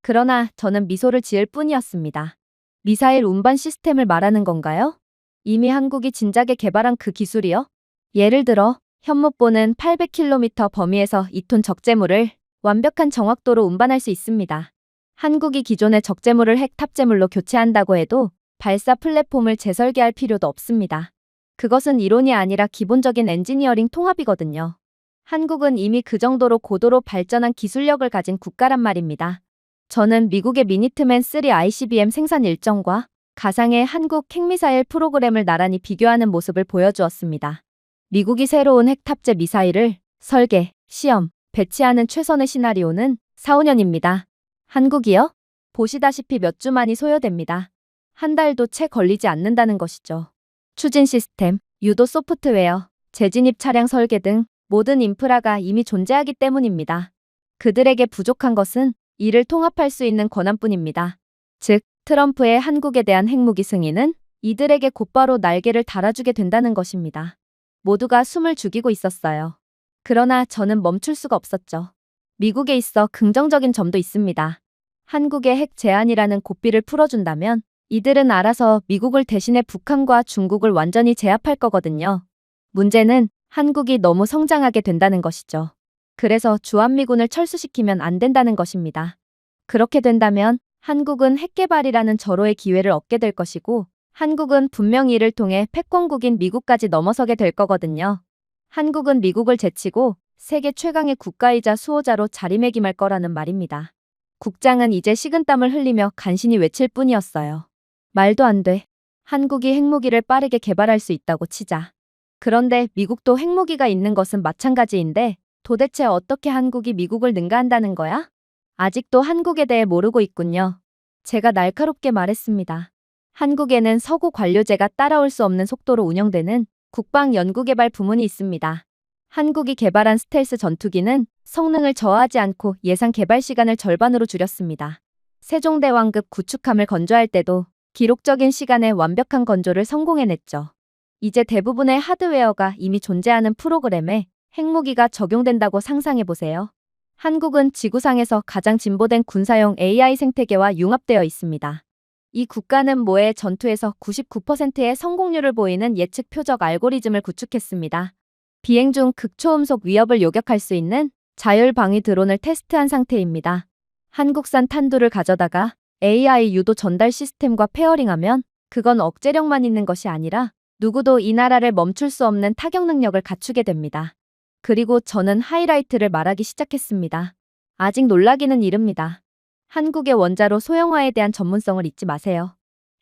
그러나 저는 미소를 지을 뿐이었습니다. 미사일 운반 시스템을 말하는 건가요? 이미 한국이 진작에 개발한 그 기술이요? 예를 들어 현무보는 800km 범위에서 2톤 적재물을 완벽한 정확도로 운반할 수 있습니다. 한국이 기존의 적재물을 핵 탑재물로 교체한다고 해도 발사 플랫폼을 재설계할 필요도 없습니다. 그것은 이론이 아니라 기본적인 엔지니어링 통합이거든요. 한국은 이미 그 정도로 고도로 발전한 기술력을 가진 국가란 말입니다. 저는 미국의 미니트맨 3 ICBM 생산 일정과 가상의 한국 핵미사일 프로그램을 나란히 비교하는 모습을 보여주었습니다. 미국이 새로운 핵 탑재 미사일을 설계, 시험, 배치하는 최선의 시나리오는 4, 5년입니다. 한국이요? 보시다시피 몇 주만이 소요됩니다. 한 달도 채 걸리지 않는다는 것이죠. 추진 시스템, 유도 소프트웨어, 재진입 차량 설계 등 모든 인프라가 이미 존재하기 때문입니다. 그들에게 부족한 것은 이를 통합할 수 있는 권한뿐입니다. 즉, 트럼프의 한국에 대한 핵무기 승인은 이들에게 곧바로 날개를 달아주게 된다는 것입니다. 모두가 숨을 죽이고 있었어요. 그러나 저는 멈출 수가 없었죠. 미국에 있어 긍정적인 점도 있습니다. 한국의 핵 제한이라는 고삐를 풀어준다면 이들은 알아서 미국을 대신해 북한과 중국을 완전히 제압할 거거든요. 문제는 한국이 너무 성장하게 된다는 것이죠. 그래서 주한미군을 철수시키면 안 된다는 것입니다. 그렇게 된다면 한국은 핵 개발이라는 절호의 기회를 얻게 될 것이고 한국은 분명히 이를 통해 패권국인 미국까지 넘어서게 될 거거든요. 한국은 미국을 제치고 세계 최강의 국가이자 수호자로 자리매김할 거라는 말입니다. 국장은 이제 식은땀을 흘리며 간신히 외칠 뿐이었어요. 말도 안 돼. 한국이 핵무기를 빠르게 개발할 수 있다고 치자. 그런데 미국도 핵무기가 있는 것은 마찬가지인데 도대체 어떻게 한국이 미국을 능가한다는 거야? 아직도 한국에 대해 모르고 있군요. 제가 날카롭게 말했습니다. 한국에는 서구 관료제가 따라올 수 없는 속도로 운영되는 국방연구개발 부문이 있습니다. 한국이 개발한 스텔스 전투기는 성능을 저하하지 않고 예상 개발 시간을 절반으로 줄였습니다. 세종대왕급 구축함을 건조할 때도 기록적인 시간에 완벽한 건조를 성공해냈죠. 이제 대부분의 하드웨어가 이미 존재하는 프로그램에 핵무기가 적용된다고 상상해보세요. 한국은 지구상에서 가장 진보된 군사용 AI 생태계와 융합되어 있습니다. 이 국가는 모의 전투에서 99%의 성공률을 보이는 예측 표적 알고리즘을 구축했습니다. 비행 중 극초음속 위협을 요격할 수 있는 자율 방위 드론을 테스트한 상태입니다. 한국산 탄두를 가져다가 AI 유도 전달 시스템과 페어링하면 그건 억제력만 있는 것이 아니라 누구도 이 나라를 멈출 수 없는 타격 능력을 갖추게 됩니다. 그리고 저는 하이라이트를 말하기 시작했습니다. 아직 놀라기는 이릅니다. 한국의 원자로 소형화에 대한 전문성을 잊지 마세요.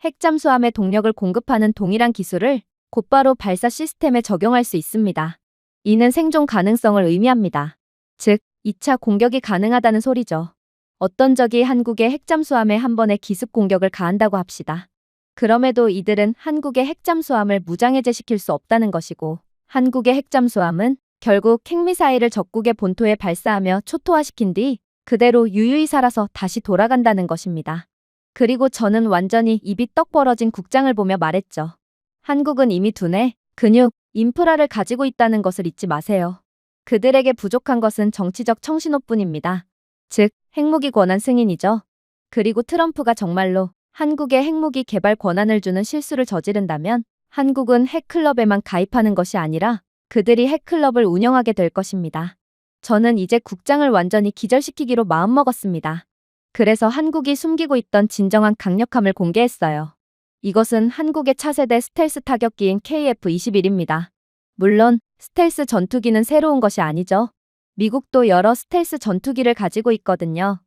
핵잠수함의 동력을 공급하는 동일한 기술을 곧바로 발사 시스템에 적용할 수 있습니다. 이는 생존 가능성을 의미합니다. 즉, 2차 공격이 가능하다는 소리죠. 어떤 적이 한국의 핵잠수함에 한 번에 기습 공격을 가한다고 합시다. 그럼에도 이들은 한국의 핵잠수함을 무장해제시킬 수 없다는 것이고 한국의 핵잠수함은 결국 핵미사일을 적국의 본토에 발사하며 초토화시킨 뒤 그대로 유유히 살아서 다시 돌아간다는 것입니다. 그리고 저는 완전히 입이 떡 벌어진 국장을 보며 말했죠. 한국은 이미 두뇌, 근육, 인프라를 가지고 있다는 것을 잊지 마세요. 그들에게 부족한 것은 정치적 청신호뿐입니다. 즉, 핵무기 권한 승인이죠. 그리고 트럼프가 정말로 한국에 핵무기 개발 권한을 주는 실수를 저지른다면 한국은 핵클럽에만 가입하는 것이 아니라 그들이 핵클럽을 운영하게 될 것입니다. 저는 이제 국장을 완전히 기절시키기로 마음먹었습니다. 그래서 한국이 숨기고 있던 진정한 강력함을 공개했어요. 이것은 한국의 차세대 스텔스 타격기인 KF-21입니다. 물론 스텔스 전투기는 새로운 것이 아니죠. 미국도 여러 스텔스 전투기를 가지고 있거든요.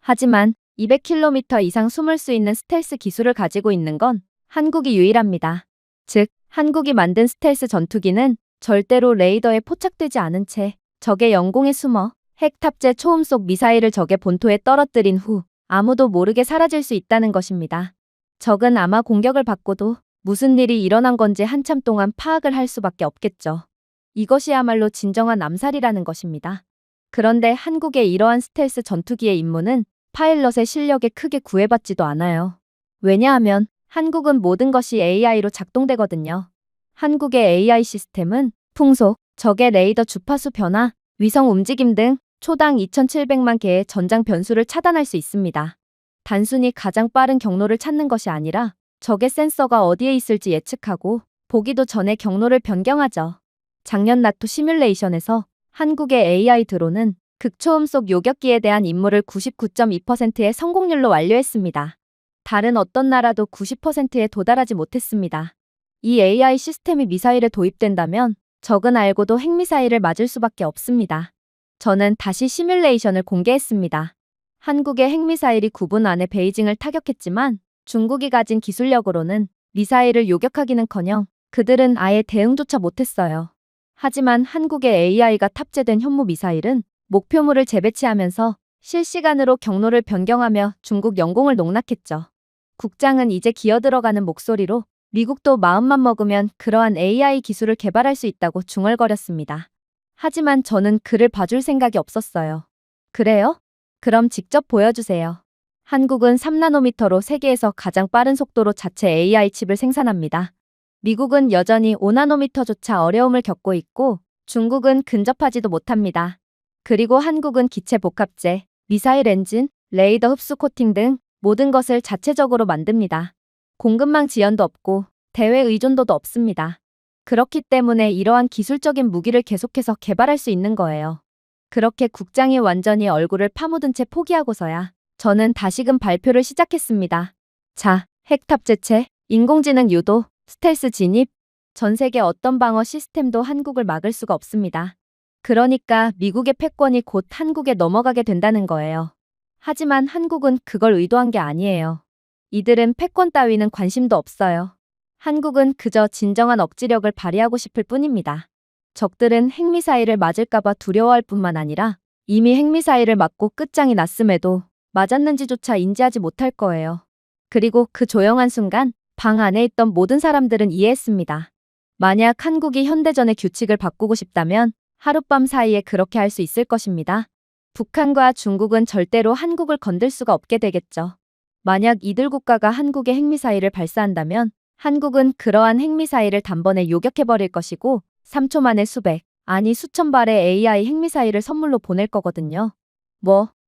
하지만 200km 이상 숨을 수 있는 스텔스 기술을 가지고 있는 건 한국이 유일합니다. 즉, 한국이 만든 스텔스 전투기는 절대로 레이더에 포착되지 않은 채 적의 영공에 숨어 핵 탑재 초음속 미사일을 적의 본토에 떨어뜨린 후 아무도 모르게 사라질 수 있다는 것입니다. 적은 아마 공격을 받고도 무슨 일이 일어난 건지 한참 동안 파악을 할 수밖에 없겠죠. 이것이야말로 진정한 암살이라는 것입니다. 그런데 한국의 이러한 스텔스 전투기의 임무는 파일럿의 실력에 크게 구애받지도 않아요. 왜냐하면 한국은 모든 것이 AI로 작동되거든요. 한국의 AI 시스템은 풍속, 적의 레이더 주파수 변화, 위성 움직임 등 초당 2,700만 개의 전장 변수를 차단할 수 있습니다. 단순히 가장 빠른 경로를 찾는 것이 아니라 적의 센서가 어디에 있을지 예측하고 보기도 전에 경로를 변경하죠. 작년 나토 시뮬레이션에서 한국의 AI 드론은 극초음속 요격기에 대한 임무를 99.2%의 성공률로 완료했습니다. 다른 어떤 나라도 90%에 도달하지 못했습니다. 이 AI 시스템이 미사일에 도입된다면 적은 알고도 핵미사일을 맞을 수밖에 없습니다. 저는 다시 시뮬레이션을 공개했습니다. 한국의 핵미사일이 9분 안에 베이징을 타격했지만 중국이 가진 기술력으로는 미사일을 요격하기는커녕 그들은 아예 대응조차 못했어요. 하지만 한국의 AI가 탑재된 현무 미사일은 목표물을 재배치하면서 실시간으로 경로를 변경하며 중국 영공을 농락했죠. 국장은 이제 기어들어가는 목소리로 미국도 마음만 먹으면 그러한 AI 기술을 개발할 수 있다고 중얼거렸습니다. 하지만 저는 그를 봐줄 생각이 없었어요. 그래요? 그럼 직접 보여주세요. 한국은 3나노미터로 세계에서 가장 빠른 속도로 자체 AI 칩을 생산합니다. 미국은 여전히 5나노미터조차 어려움을 겪고 있고 중국은 근접하지도 못합니다. 그리고 한국은 기체 복합재, 미사일 엔진, 레이더 흡수 코팅 등 모든 것을 자체적으로 만듭니다. 공급망 지연도 없고 대외 의존도도 없습니다. 그렇기 때문에 이러한 기술적인 무기를 계속해서 개발할 수 있는 거예요. 그렇게 국장이 완전히 얼굴을 파묻은 채 포기하고서야 저는 다시금 발표를 시작했습니다. 자, 핵 탑재체, 인공지능 유도, 스텔스 진입, 전 세계 어떤 방어 시스템도 한국을 막을 수가 없습니다. 그러니까 미국의 패권이 곧 한국에 넘어가게 된다는 거예요. 하지만 한국은 그걸 의도한 게 아니에요. 이들은 패권 따위는 관심도 없어요. 한국은 그저 진정한 억지력을 발휘하고 싶을 뿐입니다. 적들은 핵미사일을 맞을까봐 두려워할 뿐만 아니라 이미 핵미사일을 맞고 끝장이 났음에도 맞았는지조차 인지하지 못할 거예요. 그리고 그 조용한 순간 방 안에 있던 모든 사람들은 이해했습니다. 만약 한국이 현대전의 규칙을 바꾸고 싶다면 하룻밤 사이에 그렇게 할 수 있을 것입니다. 북한과 중국은 절대로 한국을 건들 수가 없게 되겠죠. 만약 이들 국가가 한국에 핵미사일을 발사한다면 한국은 그러한 핵미사일을 단번에 요격해버릴 것이고 3초 만에 수백, 아니 수천 발의 AI 핵미사일을 선물로 보낼 거거든요.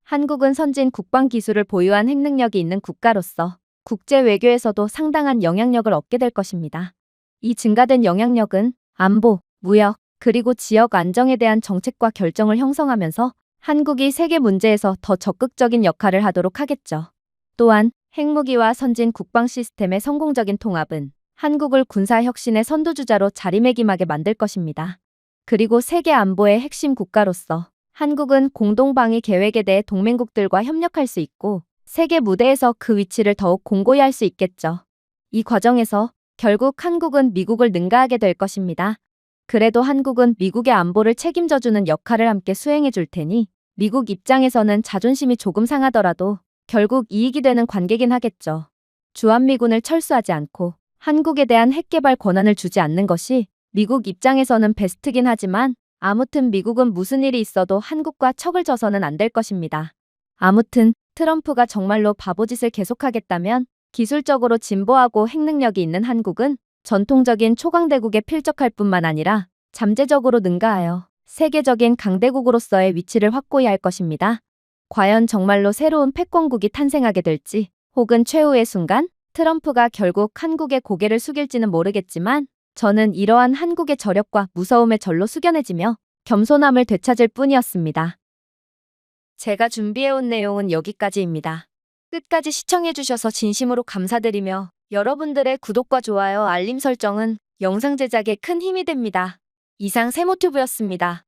한국은 선진 국방 기술을 보유한 핵능력이 있는 국가로서 국제 외교에서도 상당한 영향력을 얻게 될 것입니다. 이 증가된 영향력은 안보, 무역, 그리고 지역 안정에 대한 정책과 결정을 형성하면서 한국이 세계 문제에서 더 적극적인 역할을 하도록 하겠죠. 또한 핵무기와 선진 국방 시스템의 성공적인 통합은 한국을 군사혁신의 선두주자로 자리매김하게 만들 것입니다. 그리고 세계 안보의 핵심 국가로서 한국은 공동방위 계획에 대해 동맹국들과 협력할 수 있고 세계 무대에서 그 위치를 더욱 공고히 할 수 있겠죠. 이 과정에서 결국 한국은 미국을 능가하게 될 것입니다. 그래도 한국은 미국의 안보를 책임져주는 역할을 함께 수행해 줄 테니 미국 입장에서는 자존심이 조금 상하더라도 결국 이익이 되는 관계긴 하겠죠. 주한미군을 철수하지 않고 한국에 대한 핵개발 권한을 주지 않는 것이 미국 입장에서는 베스트긴 하지만 아무튼 미국은 무슨 일이 있어도 한국과 척을 져서는 안 될 것입니다. 아무튼 트럼프가 정말로 바보짓을 계속하겠다면 기술적으로 진보하고 핵능력이 있는 한국은 전통적인 초강대국에 필적할 뿐만 아니라 잠재적으로 능가하여 세계적인 강대국으로서의 위치를 확고히 할 것입니다. 과연 정말로 새로운 패권국이 탄생하게 될지, 혹은 최후의 순간 트럼프가 결국 한국의 고개를 숙일지는 모르겠지만 저는 이러한 한국의 저력과 무서움에 절로 숙연해지며 겸손함을 되찾을 뿐이었습니다. 제가 준비해온 내용은 여기까지입니다. 끝까지 시청해주셔서 진심으로 감사드리며 여러분들의 구독과 좋아요, 알림 설정은 영상 제작에 큰 힘이 됩니다. 이상 세모튜브였습니다.